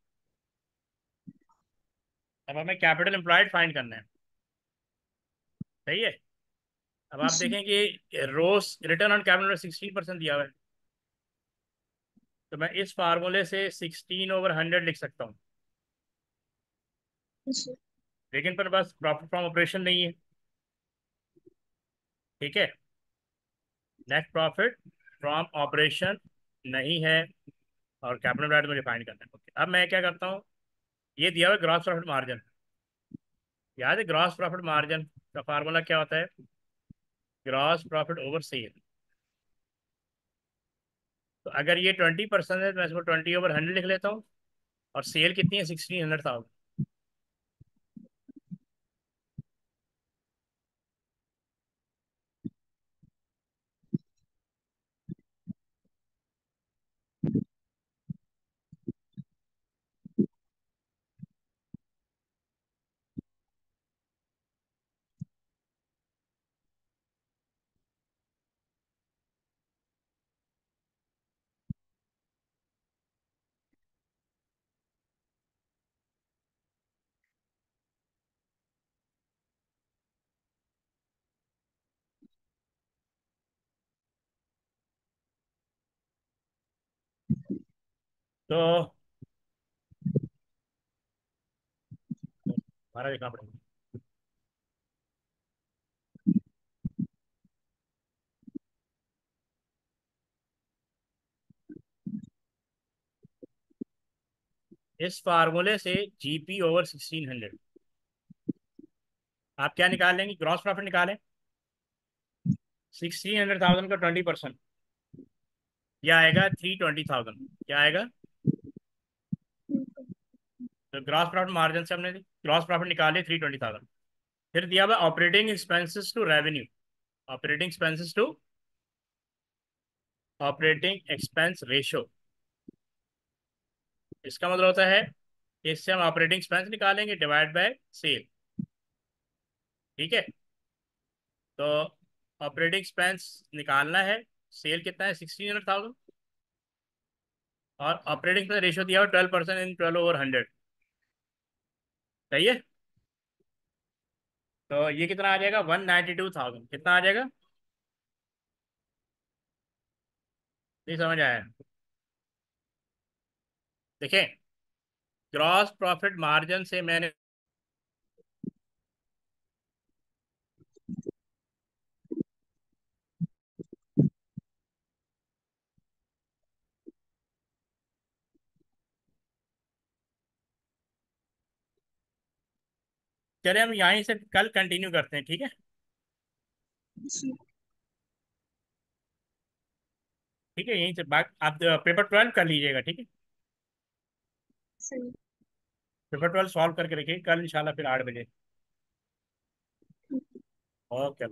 अब हमें कैपिटल एम्प्लॉयड फाइंड करना है। सही है। अब आप जी। देखें कि रोस रिटर्न ऑन कैपिटल 16% दिया हुआ है। तो मैं इस फार्मूले से 16/100 लिख सकता हूँ। जी। लेकिन पर बस प्रॉफिट फ्रॉम ऑपरेशन नहीं है। ठीक है, नेट प्रॉफिट फ्रॉम ऑपरेशन नहीं है, और कैपिटल एम्प्लॉयड मुझे फाइंड करना है। ओके, अब मैं क्या करता हूँ, ये दिया हुआ ग्रॉस प्रॉफिट मार्जिन। याद है ग्रॉस प्रॉफिट मार्जिन का फार्मूला क्या होता है? Gross profit over cell. तो अगर ये 20% है तो मैं इसको 20/100 लिख लेता हूँ। और सेल कितनी है? 1600,000। तो हमारा लिखना पड़ेगा। इस फार्मूले से जीपी ओवर 1600 आप क्या निकाल लेंगे? ग्रॉस प्रॉफिट निकालें। 1600,000 का 20%, यह आएगा 320,000। क्या आएगा? तो ग्रॉस प्रॉफिट मार्जिन से हमने ग्रॉस प्रॉफिट निकाले 320,000। फिर दिया हुआ operating expenses to revenue. Operating expenses to operating expense ratio. इसका मतलब होता है कि इससे हम ऑपरेटिंग एक्सपेंस निकालेंगे डिवाइड बाय सेल। ठीक है। तो ऑपरेटिंग एक्सपेंस निकालना है। सेल कितना है? 1600,000। और ऑपरेटिंग एक्सपेंस रेशो दिया हुआ 12% इन 12/100। सही है। तो ये कितना आ जाएगा? 192,000। कितना आ जाएगा? नहीं समझ आया? देखें, ग्रॉस प्रॉफिट मार्जिन से मैंने, चले हम यहीं से कल कंटिन्यू करते हैं। ठीक है। जी। ठीक है, यहीं से बात आप पेपर 12 कर लीजिएगा। ठीक है। सही। पेपर 12 सॉल्व करके रखिए कल इंशाल्लाह फिर 8 बजे। ओके।